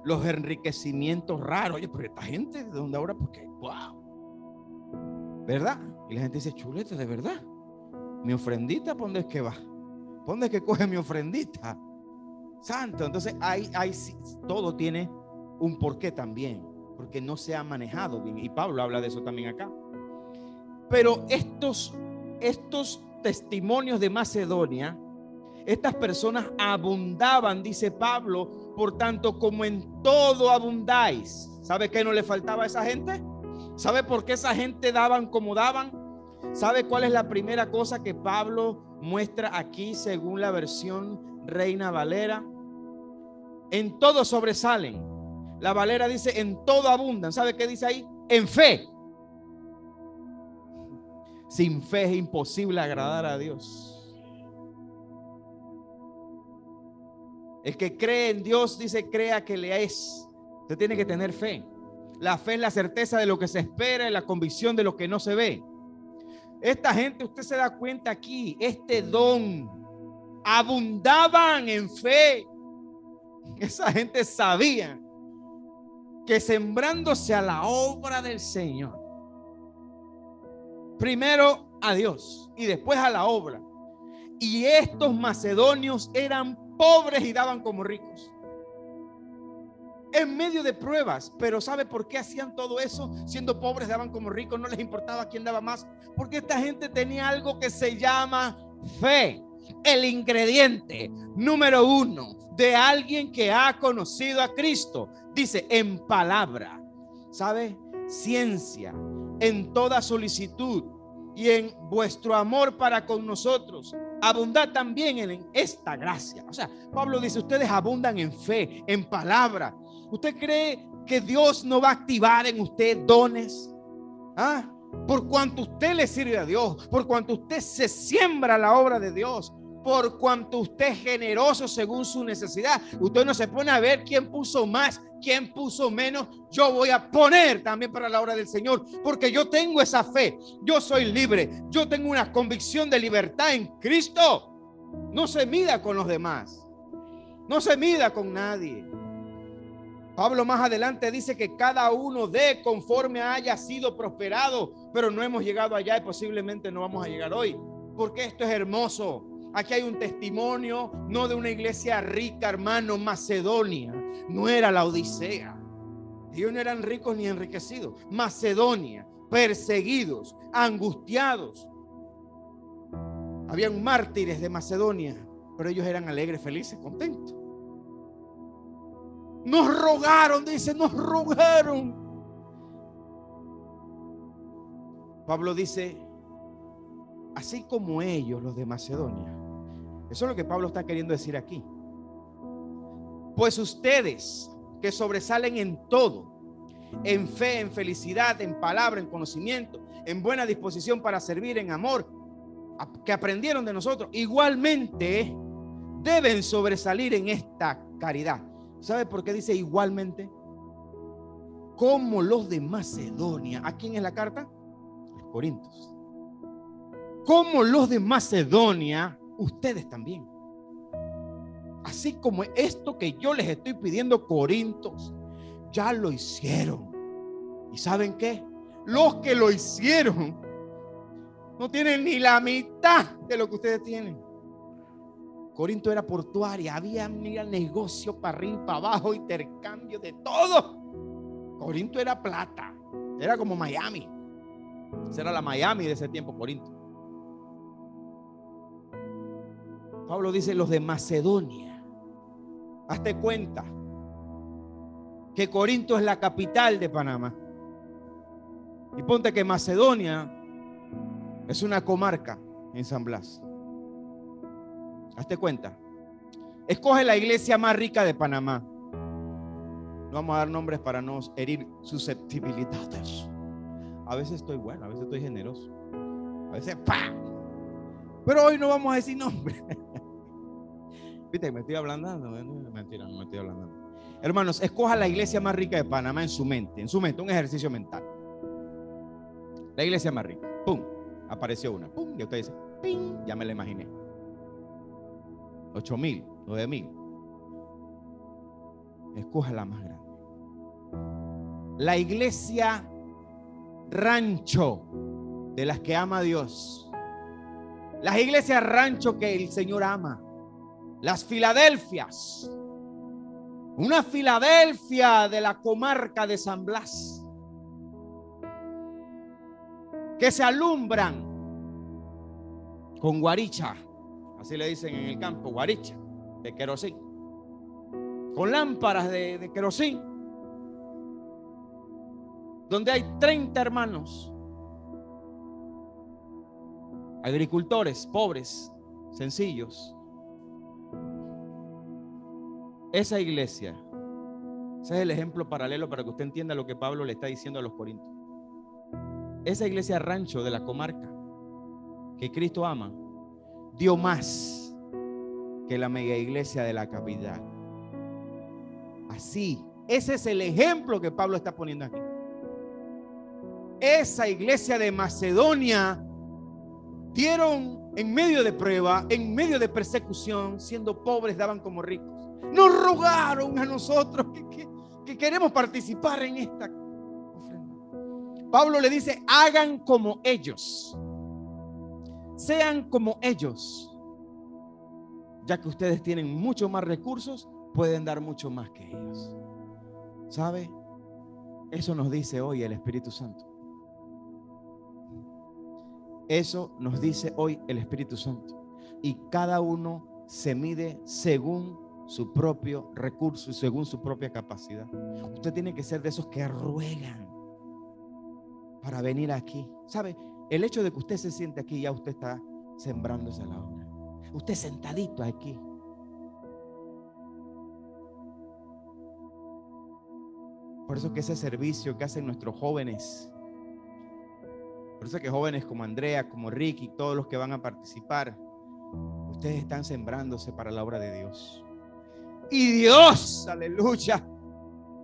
los enriquecimientos raros. Oye, pero esta gente de dónde ahora, porque wow, ¿verdad? Y la gente dice: chuleta, de verdad, mi ofrendita, ¿para dónde es que va? ¿Para dónde es que coge mi ofrendita? Santo. Entonces hay todo tiene un porqué también, porque no se ha manejado bien, y Pablo habla de eso también acá. Pero estos testimonios de Macedonia, estas personas abundaban, dice Pablo, por tanto como en todo abundáis. ¿Sabe qué no le faltaba a esa gente? ¿Sabe por qué esa gente daban como daban? ¿Sabe cuál es la primera cosa que Pablo muestra aquí según la versión Reina Valera? En todo sobresalen. La Valera dice: en todo abundan. ¿Sabe qué dice ahí? En fe. Sin fe es imposible agradar a Dios. El que cree en Dios, dice, crea que le es. Usted tiene que tener fe. La fe es la certeza de lo que se espera y la convicción de lo que no se ve. Esta gente, usted se da cuenta aquí, este don, abundaban en fe. Esa gente sabía que sembrándose a la obra del Señor, primero a Dios y después a la obra. Y estos macedonios eran pobres y daban como ricos en medio de pruebas. Pero ¿sabe por qué hacían todo eso? Siendo pobres daban como ricos, no les importaba quién daba más, porque esta gente tenía algo que se llama fe, el ingrediente número uno de alguien que ha conocido a Cristo. Dice: en palabra, ¿sabe? Ciencia, en toda solicitud y en vuestro amor para con nosotros, abundad también en esta gracia. O sea, Pablo dice: ustedes abundan en fe, en palabra. ¿Usted cree que Dios no va a activar en usted dones? Por cuanto usted le sirve a Dios, por cuanto usted se siembra la obra de Dios, por cuanto usted es generoso según su necesidad. Usted no se pone a ver quién puso más, quién puso menos. Yo voy a poner también para la obra del Señor, porque yo tengo esa fe. Yo soy libre, yo tengo una convicción de libertad en Cristo. No se mida con los demás, no se mida con nadie. Pablo más adelante dice que cada uno dé conforme haya sido prosperado, pero no hemos llegado allá y posiblemente no vamos a llegar hoy, porque esto es hermoso. Aquí hay un testimonio, no de una iglesia rica, hermano. Macedonia no era la Odisea. Ellos no eran ricos ni enriquecidos. Macedonia, perseguidos, angustiados. Habían mártires de Macedonia, pero ellos eran alegres, felices, contentos. Nos rogaron, dice, nos rogaron. Pablo dice, así como ellos, los de Macedonia. Eso es lo que Pablo está queriendo decir aquí. Pues ustedes que sobresalen en todo, en fe, en felicidad, en palabra, en conocimiento, en buena disposición para servir, en amor, que aprendieron de nosotros, igualmente deben sobresalir en esta caridad. ¿Sabe por qué dice igualmente? Como los de Macedonia. ¿A quién es la carta? A los Corintios. Como los de Macedonia, ustedes también. Así como esto que yo les estoy pidiendo, Corintios, ya lo hicieron. ¿Y saben qué? Los que lo hicieron no tienen ni la mitad de lo que ustedes tienen. Corinto era portuaria, había negocio para arriba y para abajo, intercambio de todo. Corinto era plata, era como Miami. Esa era la Miami de ese tiempo, Corinto. Pablo dice los de Macedonia. Hazte cuenta que Corinto es la capital de Panamá. Y ponte que Macedonia es una comarca en San Blas. Hazte cuenta. Escoge la iglesia más rica de Panamá. No vamos a dar nombres para no herir susceptibilidades. A veces estoy bueno, a veces estoy generoso. A veces ¡pam! Pero hoy no vamos a decir nombres. Viste, me estoy ablandando. Mentira, no me estoy ablandando. Hermanos, escoja la iglesia más rica de Panamá en su mente, un ejercicio mental. La iglesia más rica. ¡Pum! Apareció una. ¡Pum! Y usted dice, ¡ping! Ya me la imaginé. 8,000, 9,000. Escoja la más grande. La iglesia rancho de las que ama a Dios. Las iglesias rancho que el Señor ama. Las Filadelfias. Una Filadelfia de la comarca de San Blas. Que se alumbran con guaricha. Así le dicen en el campo, guaricha de querosín. Con lámparas de querosín. Donde hay 30 hermanos. Agricultores, pobres, sencillos. Esa iglesia, ese es el ejemplo paralelo para que usted entienda lo que Pablo le está diciendo a los corintios. Esa iglesia rancho de la comarca que Cristo ama, dio más que la mega iglesia de la capital. Así, ese es el ejemplo que Pablo está poniendo aquí. Esa iglesia de Macedonia dieron en medio de prueba, en medio de persecución, siendo pobres daban como ricos. Nos rogaron a nosotros que queremos participar en esta ofrenda. Pablo le dice, hagan como ellos. Sean como ellos. Ya que ustedes tienen mucho más recursos, pueden dar mucho más que ellos. ¿Sabe? Eso nos dice hoy el Espíritu Santo. Eso nos dice hoy el Espíritu Santo. Y cada uno se mide según su propio recurso y según su propia capacidad. Usted tiene que ser de esos que ruegan para venir aquí. ¿Sabe? El hecho de que usted se siente aquí, ya usted está sembrándose la obra. Usted sentadito aquí. Por eso que ese servicio que hacen nuestros jóvenes, por eso que jóvenes como Andrea, como Ricky, todos los que van a participar, ustedes están sembrándose para la obra de Dios. Y Dios, aleluya,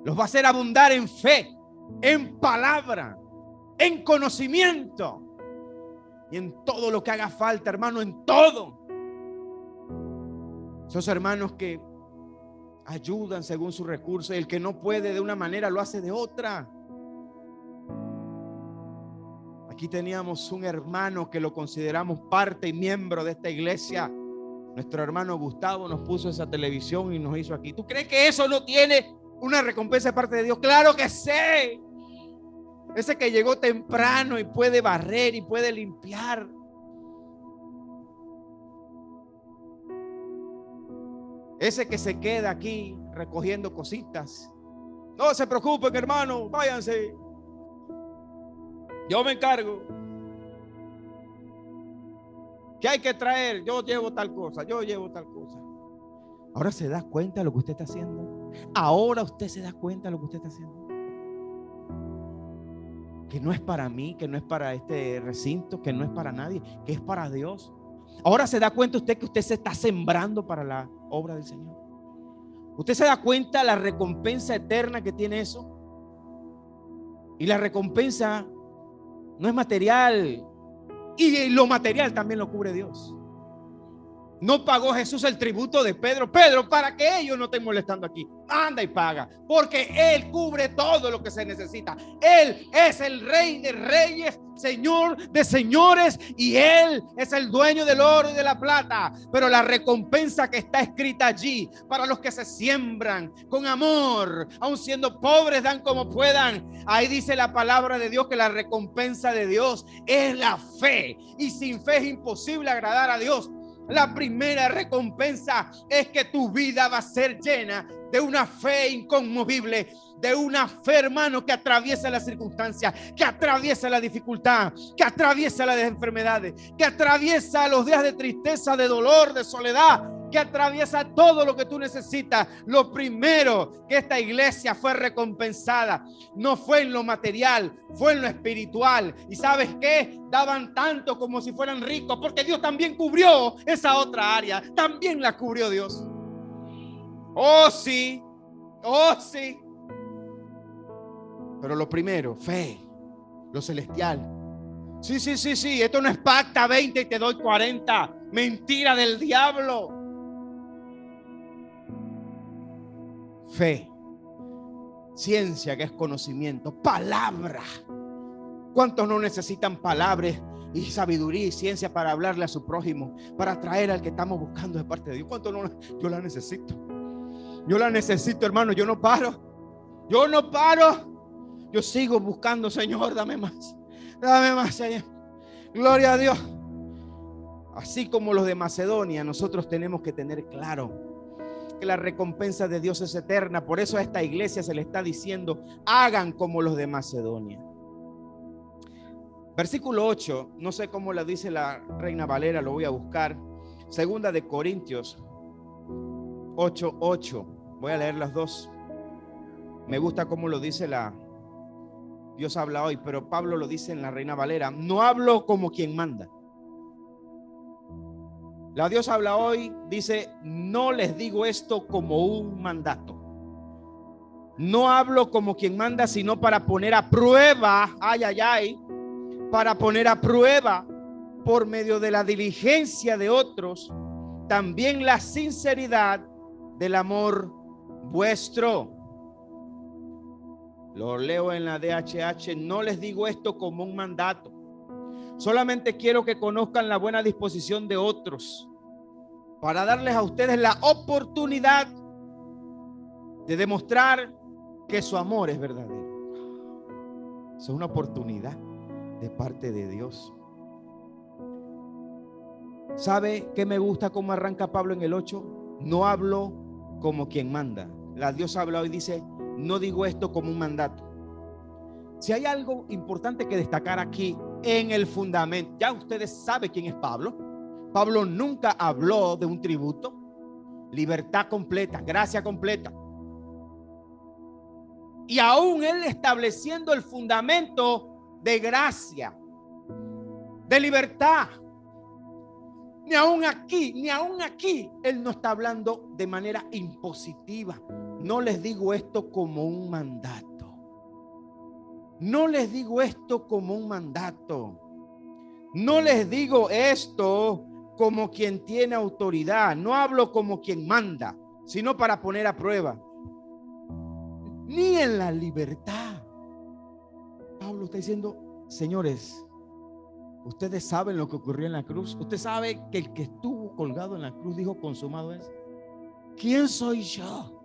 los va a hacer abundar en fe, en palabra, en conocimiento y en todo lo que haga falta, hermano, en todo. Esos hermanos que ayudan según sus recursos, y el que no puede de una manera lo hace de otra. Aquí teníamos un hermano que lo consideramos parte y miembro de esta iglesia. Nuestro hermano Gustavo nos puso esa televisión y nos hizo aquí. ¿Tú crees que eso no tiene una recompensa de parte de Dios? Claro que sí. Ese que llegó temprano y puede barrer y puede limpiar. Ese que se queda aquí recogiendo cositas. No se preocupen, hermano, váyanse. Yo me encargo. ¿Qué hay que traer? Yo llevo tal cosa, yo llevo tal cosa. Ahora se da cuenta de lo que usted está haciendo. Ahora usted se da cuenta de lo que usted está haciendo. Que no es para mí, que no es para este recinto, que no es para nadie, que es para Dios. Ahora se da cuenta usted que usted se está sembrando para la obra del Señor. Usted se da cuenta la recompensa eterna que tiene eso. Y la recompensa no es material. Y lo material también lo cubre Dios. No pagó Jesús el tributo de Pedro. Pedro, para que ellos no estén molestando aquí, anda y paga, porque Él cubre todo lo que se necesita. Él es el Rey de reyes, Señor de señores, y Él es el dueño del oro y de la plata. Pero la recompensa que está escrita allí, para los que se siembran con amor, aun siendo pobres, dan como puedan. Ahí dice la palabra de Dios que la recompensa de Dios es la fe, y sin fe es imposible agradar a Dios. La primera recompensa es que tu vida va a ser llena de una fe inconmovible, de una fe, hermano, que atraviesa las circunstancias, que atraviesa la dificultad, que atraviesa las enfermedades, que atraviesa los días de tristeza, de dolor, de soledad, que atraviesa todo lo que tú necesitas. Lo primero que esta iglesia fue recompensada no fue en lo material, fue en lo espiritual. ¿Y sabes qué? Daban tanto como si fueran ricos, porque Dios también cubrió esa otra área, también la cubrió Dios. Oh sí, oh sí. Pero lo primero, fe, lo celestial. Sí, esto no es pacta 20 y te doy 40. Mentira del diablo. Fe, ciencia, que es conocimiento, palabra. ¿Cuántos no necesitan palabras y sabiduría y ciencia para hablarle a su prójimo, para traer al que estamos buscando de parte de Dios? ¿Cuántos no? Yo la necesito. Yo la necesito, hermano. Yo no paro. Yo sigo buscando, Señor, dame más, Señor. Gloria a Dios. Así como los de Macedonia, nosotros tenemos que tener claro que la recompensa de Dios es eterna. Por eso a esta iglesia se le está diciendo: hagan como los de Macedonia. Versículo 8, no sé cómo la dice la Reina Valera, lo voy a buscar. Segunda de Corintios 8:8. Voy a leer las dos. Me gusta cómo lo dice Dios habla hoy, pero Pablo lo dice en la Reina Valera: no hablo como quien manda. La Dios habla hoy dice: no les digo esto como un mandato. No hablo como quien manda, sino para poner a prueba, para poner a prueba por medio de la diligencia de otros, también la sinceridad del amor vuestro. Lo leo en la DHH: no les digo esto como un mandato. Solamente quiero que conozcan la buena disposición de otros, para darles a ustedes la oportunidad de demostrar que su amor es verdadero. Es una oportunidad de parte de Dios. ¿Sabe qué me gusta cómo arranca Pablo en el 8? No hablo como quien manda. La Dios habla hoy, dice: no digo esto como un mandato. Si hay algo importante que destacar aquí en el fundamento, ya ustedes saben quién es Pablo. Pablo nunca habló de un tributo, libertad completa, gracia completa. Y aún él estableciendo el fundamento de gracia, de libertad, ni aún aquí, él no está hablando de manera impositiva. No les digo esto como un mandato. No les digo esto como un mandato. No les digo esto como quien tiene autoridad. No hablo como quien manda, sino para poner a prueba. Ni en la libertad. Pablo está diciendo: señores, ustedes saben lo que ocurrió en la cruz. Usted sabe que el que estuvo colgado en la cruz dijo: consumado es. ¿Quién soy yo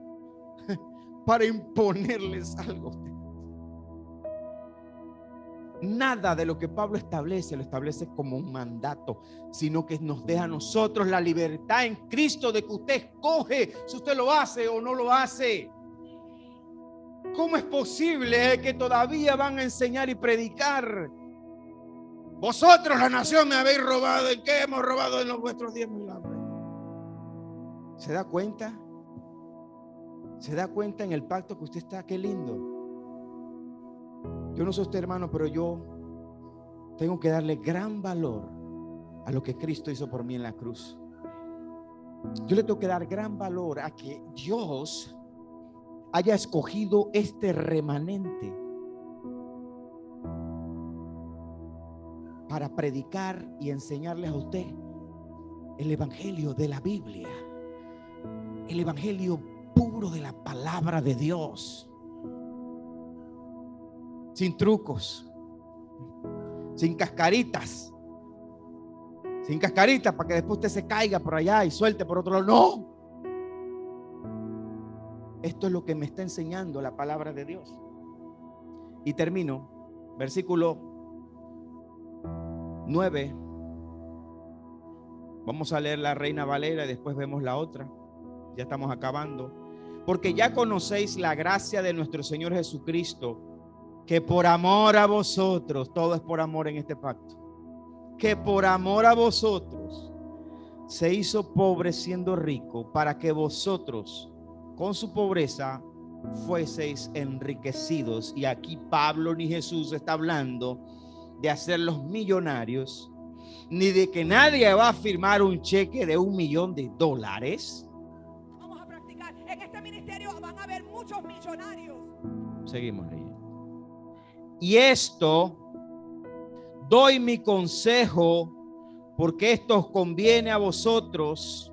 para imponerles algo a ustedes? Nada de lo que Pablo establece lo establece como un mandato, sino que nos deja a nosotros la libertad en Cristo de que usted escoge si usted lo hace o no lo hace. ¿Cómo es posible que todavía van a enseñar y predicar Vosotros, la nación, me habéis robado. ¿En qué hemos robado? En los vuestros diezmos y labores. ¿Se da cuenta? ¿Se da cuenta en el pacto que usted está? Qué lindo. Yo no soy usted, hermano, pero yo tengo que darle gran valor a lo que Cristo hizo por mí en la cruz. Yo le tengo que dar gran valor a que Dios haya escogido este remanente para predicar y enseñarles a usted el evangelio de la Biblia, el evangelio puro de la palabra de Dios, sin trucos, sin cascaritas, para que después usted se caiga por allá y suelte por otro lado. No, esto es lo que me está enseñando la palabra de Dios. Y termino, versículo 9. Vamos a leer la Reina Valera y después vemos la otra. Ya estamos acabando. Porque ya conocéis la gracia de nuestro Señor Jesucristo, que por amor a vosotros, todo es por amor en este pacto, que por amor a vosotros se hizo pobre siendo rico, para que vosotros con su pobreza fueseis enriquecidos. Y aquí Pablo ni Jesús está hablando de hacerlos millonarios, ni de que nadie va a firmar un cheque de $1,000,000. Vamos a practicar. En este ministerio van a haber muchos millonarios. Seguimos leyendo. Y esto doy mi consejo, porque esto os conviene a vosotros,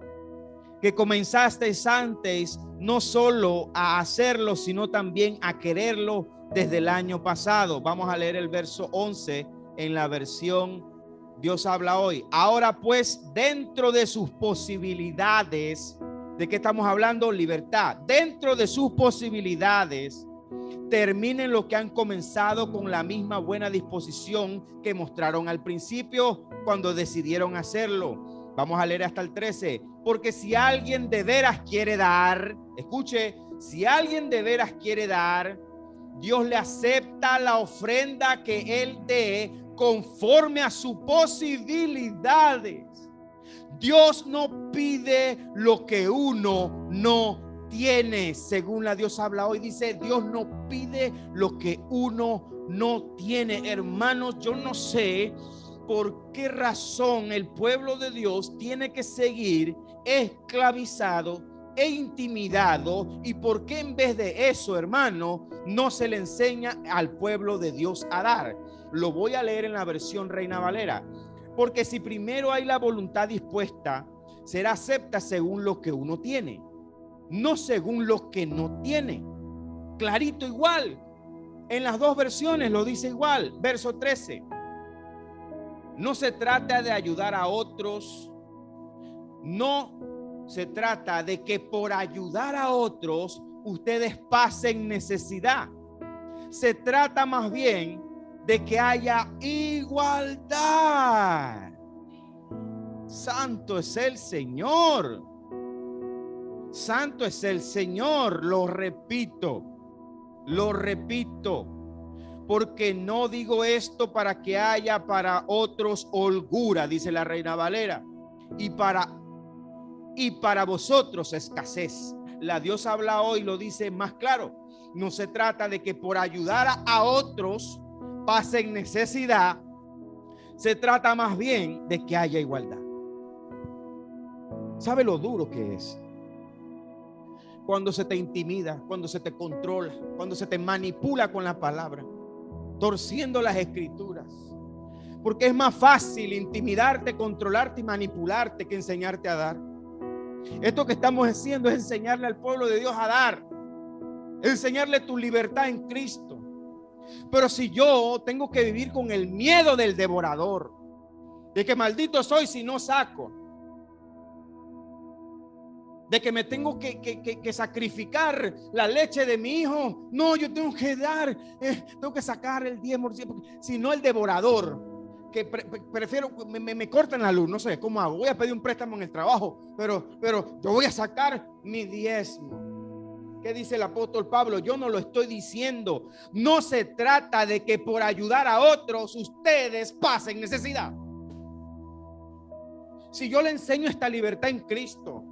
que comenzasteis antes no solo a hacerlo, sino también a quererlo desde el año pasado. Vamos a leer el verso 11 en la versión Dios habla hoy. Ahora pues, dentro de sus posibilidades, ¿de qué estamos hablando? Libertad. Dentro de sus posibilidades, terminen lo que han comenzado con la misma buena disposición que mostraron al principio cuando decidieron hacerlo. Vamos a leer hasta el 13. Porque si alguien de veras quiere dar, escuche, si alguien de veras quiere dar, Dios le acepta la ofrenda que él dé conforme a sus posibilidades. Dios no pide lo que uno no tiene. Según la Dios habla hoy, dice: Dios no pide lo que uno no tiene. Hermanos, yo no sé por qué razón el pueblo de Dios tiene que seguir esclavizado e intimidado, y por qué en vez de eso, hermano, no se le enseña al pueblo de Dios a dar. Lo voy a leer en la versión Reina Valera. Porque si primero hay la voluntad dispuesta, será acepta según lo que uno tiene, no según lo que no tiene. Clarito igual. En las dos versiones lo dice igual. Verso 13. No se trata de ayudar a otros. No se trata de que por ayudar a otros ustedes pasen necesidad. Se trata más bien de que haya igualdad. Santo es el Señor. Santo es el Señor. Lo repito. Porque no digo esto para que haya para otros holgura, dice la Reina Valera, y para vosotros escasez. La Dios habla hoy, lo dice más claro. No se trata de que por ayudar a otros pasen necesidad. Se trata más bien de que haya igualdad. ¿Sabe lo duro que es? Cuando se te intimida, cuando se te controla, cuando se te manipula con la palabra, torciendo las escrituras. Porque es más fácil intimidarte, controlarte y manipularte que enseñarte a dar. Esto que estamos haciendo es enseñarle al pueblo de Dios a dar, enseñarle tu libertad en Cristo. Pero si yo tengo que vivir con el miedo del devorador, de que maldito soy si no saco, de que me tengo que sacrificar la leche de mi hijo, no, yo tengo que dar, tengo que sacar el 10%, si no el devorador, que prefiero, me cortan la luz, no sé cómo hago, voy a pedir un préstamo en el trabajo, pero yo voy a sacar mi diezmo. ¿Qué dice el apóstol Pablo? Yo no lo estoy diciendo. No se trata de que por ayudar a otros ustedes pasen necesidad. Si yo le enseño esta libertad en Cristo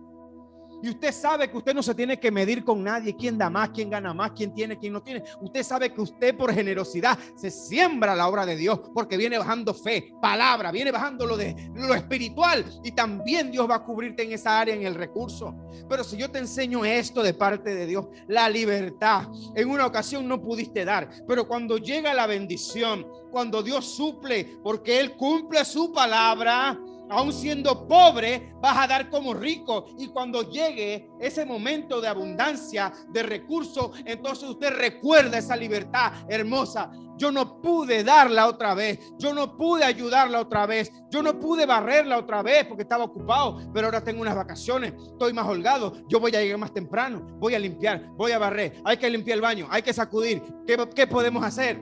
y usted sabe que usted no se tiene que medir con nadie, quién da más, quién gana más, quién tiene, quién no tiene. Usted sabe que usted por generosidad se siembra la obra de Dios, porque viene bajando fe, palabra, viene bajando lo espiritual, y también Dios va a cubrirte en esa área, en el recurso. Pero si yo te enseño esto de parte de Dios, la libertad, en una ocasión no pudiste dar, pero cuando llega la bendición, cuando Dios suple, porque Él cumple su palabra, aún siendo pobre, vas a dar como rico. Y cuando llegue ese momento de abundancia, de recursos, entonces usted recuerda esa libertad hermosa. Yo no pude darla otra vez, yo no pude ayudarla otra vez, yo no pude barrerla otra vez porque estaba ocupado, pero ahora tengo unas vacaciones, estoy más holgado, yo voy a llegar más temprano, voy a limpiar, voy a barrer, hay que limpiar el baño, hay que sacudir. ¿Qué podemos hacer?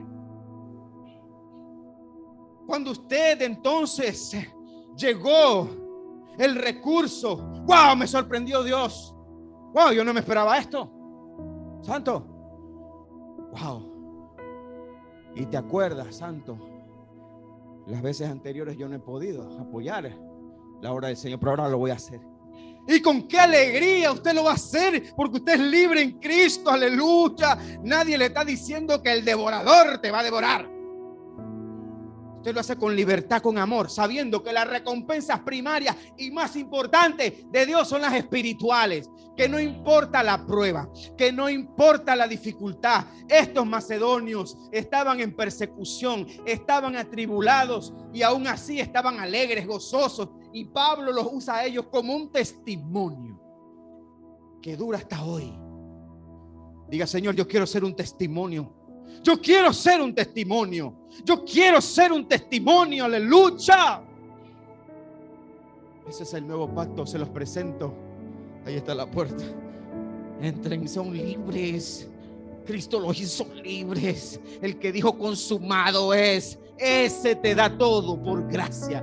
Cuando usted entonces llegó el recurso, wow, me sorprendió Dios, wow, yo no me esperaba esto, santo, wow. Y te acuerdas, santo, las veces anteriores yo no he podido apoyar la obra del Señor, pero ahora lo voy a hacer. Y con qué alegría usted lo va a hacer, porque usted es libre en Cristo, aleluya. Nadie le está diciendo que el devorador te va a devorar. Usted lo hace con libertad, con amor, sabiendo que las recompensas primarias y más importantes de Dios son las espirituales. Que no importa la prueba, que no importa la dificultad. Estos macedonios estaban en persecución, estaban atribulados y aún así estaban alegres, gozosos. Y Pablo los usa a ellos como un testimonio que dura hasta hoy. Diga: Señor, yo quiero ser un testimonio. Yo quiero ser un testimonio. Yo quiero ser un testimonio. Aleluya. Ese es el nuevo pacto. Se los presento. Ahí está la puerta. Entren, son libres. Cristo los hizo libres. El que dijo consumado es, ese te da todo por gracia,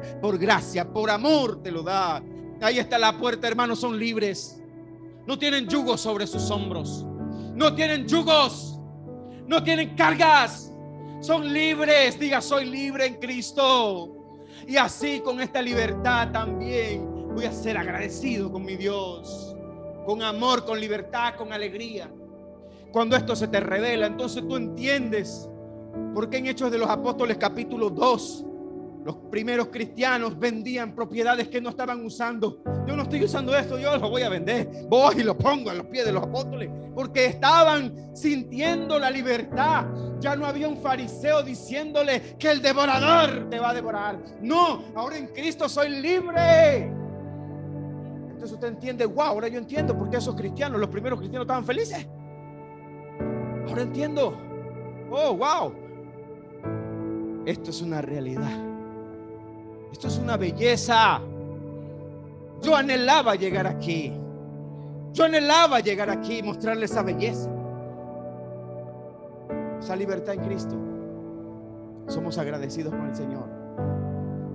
por amor te lo da. Ahí está la puerta, hermanos, son libres. No tienen yugos sobre sus hombros. No tienen yugos. No tienen cargas, son libres. Diga: soy libre en Cristo. Y así, con esta libertad también voy a ser agradecido con mi Dios, con amor, con libertad, con alegría. Cuando esto se te revela, entonces tú entiendes por qué en Hechos de los Apóstoles capítulo 2 los primeros cristianos vendían propiedades que no estaban usando. Yo no estoy usando esto, yo lo voy a vender. Voy y lo pongo a los pies de los apóstoles, porque estaban sintiendo la libertad. Ya no había un fariseo diciéndole que el devorador te va a devorar. No, ahora en Cristo soy libre. Entonces usted entiende: wow, ahora yo entiendo por qué esos cristianos, los primeros cristianos, estaban felices. Ahora entiendo. Oh, wow. Esto es una realidad. Esto es una belleza. Yo anhelaba llegar aquí. Yo anhelaba llegar aquí y mostrarle esa belleza, esa libertad en Cristo. Somos agradecidos con el Señor.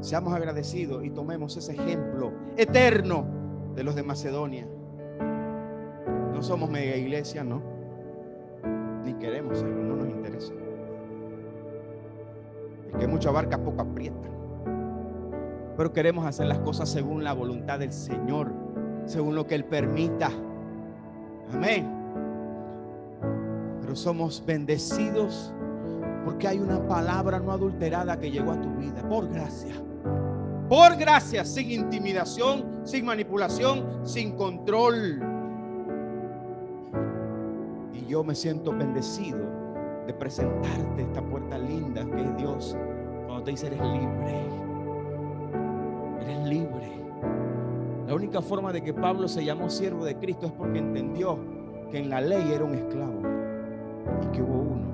Seamos agradecidos y tomemos ese ejemplo eterno de los de Macedonia. No somos mega iglesia, no. Ni queremos serlo, no nos interesa. El que mucho abarca, poco aprieta. Pero queremos hacer las cosas según la voluntad del Señor, según lo que Él permita. Amén. Pero somos bendecidos porque hay una palabra no adulterada que llegó a tu vida por gracia, sin intimidación, sin manipulación, sin control. Y yo me siento bendecido de presentarte esta puerta linda que es Dios, cuando te dice: eres libre. Eres libre. La única forma de que Pablo se llamó siervo de Cristo es porque entendió que en la ley era un esclavo y que hubo uno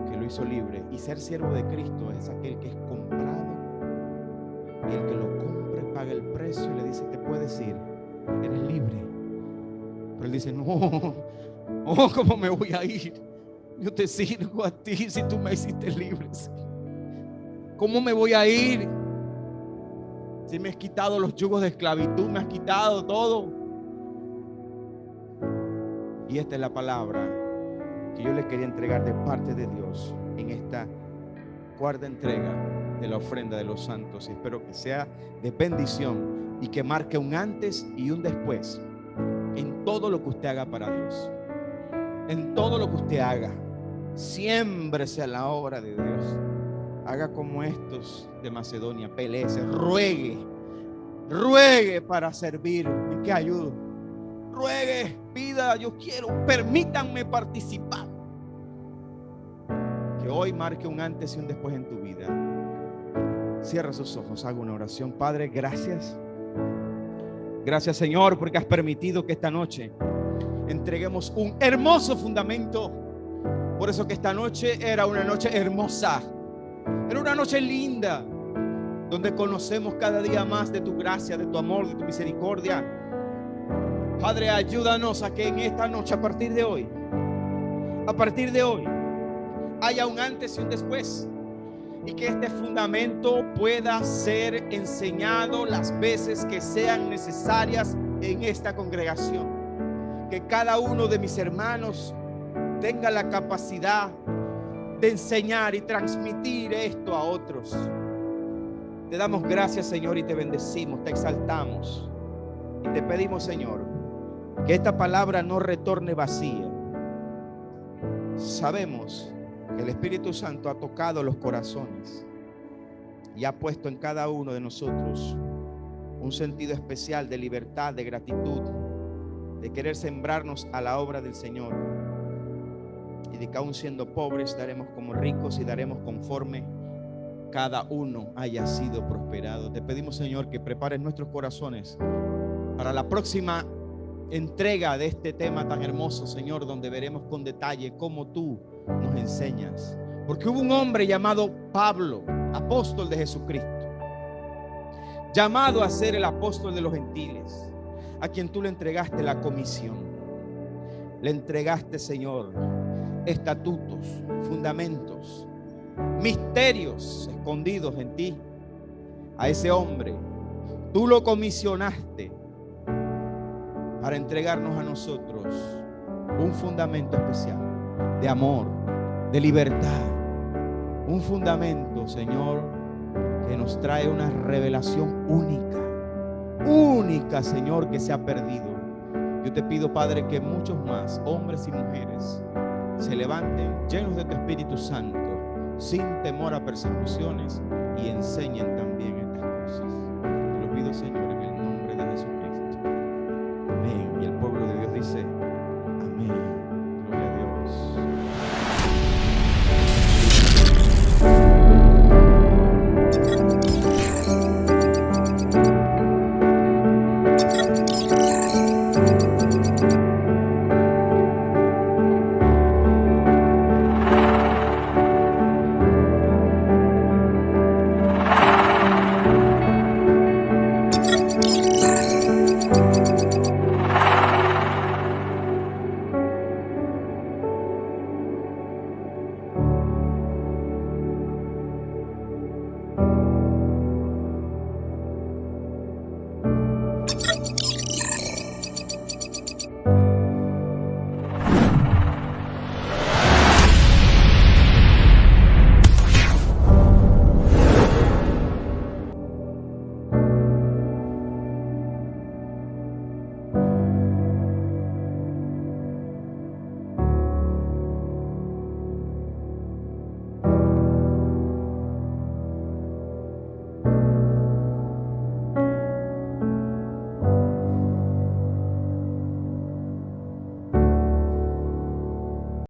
que lo hizo libre. Y ser siervo de Cristo es aquel que es comprado, y el que lo compre paga el precio y le dice: te puedes ir, eres libre. Pero él dice: no, ¿cómo me voy a ir? Yo te sirvo a ti si tú me hiciste libre. ¿Cómo me voy a ir? Si me has quitado los yugos de esclavitud, me has quitado todo. Y Y esta es la palabra que yo le quería entregar de parte de Dios en esta cuarta entrega de la ofrenda de los santos. Y espero que sea de bendición y que marque un antes y un después en todo lo que usted haga para Dios. En todo lo que usted haga, siémbrese a la obra de Dios. Haga como estos de Macedonia, peléese, ruegue para servir. ¿En qué ayudo? Ruegue, pida, yo quiero, permítanme participar. Que hoy marque un antes y un después en tu vida. Cierra sus ojos, haga una oración. Padre, gracias. Gracias, Señor, porque has permitido que esta noche entreguemos un hermoso fundamento. Por eso que esta noche era una noche hermosa, era una noche linda, donde conocemos cada día más de tu gracia, de tu amor, de tu misericordia. Padre, ayúdanos a que en esta noche, a partir de hoy, haya un antes y un después, y que este fundamento pueda ser enseñado las veces que sean necesarias en esta congregación. Que cada uno de mis hermanos tenga la capacidad de enseñar y transmitir esto a otros. Te damos gracias, Señor, y te bendecimos, te exaltamos y te pedimos, Señor, que esta palabra no retorne vacía. Sabemos que el Espíritu Santo ha tocado los corazones y ha puesto en cada uno de nosotros un sentido especial de libertad, de gratitud, de querer sembrarnos a la obra del Señor, y de que aún siendo pobres daremos como ricos y daremos conforme cada uno haya sido prosperado. Te pedimos, Señor, que prepares nuestros corazones para la próxima entrega de este tema tan hermoso, Señor, donde veremos con detalle cómo tú nos enseñas. Porque hubo un hombre llamado Pablo, apóstol de Jesucristo, llamado a ser el apóstol de los gentiles, a quien tú le entregaste la comisión. Le entregaste, Señor, estatutos, fundamentos, misterios escondidos en ti. A ese hombre tú lo comisionaste para entregarnos a nosotros un fundamento especial de amor, de libertad, un fundamento, Señor, que nos trae una revelación única, Señor, que se ha perdido. Yo te pido, Padre, que muchos más, hombres y mujeres, se levanten llenos de tu Espíritu Santo, sin temor a persecuciones, y enseñen también estas cosas. Te lo pido, Señor,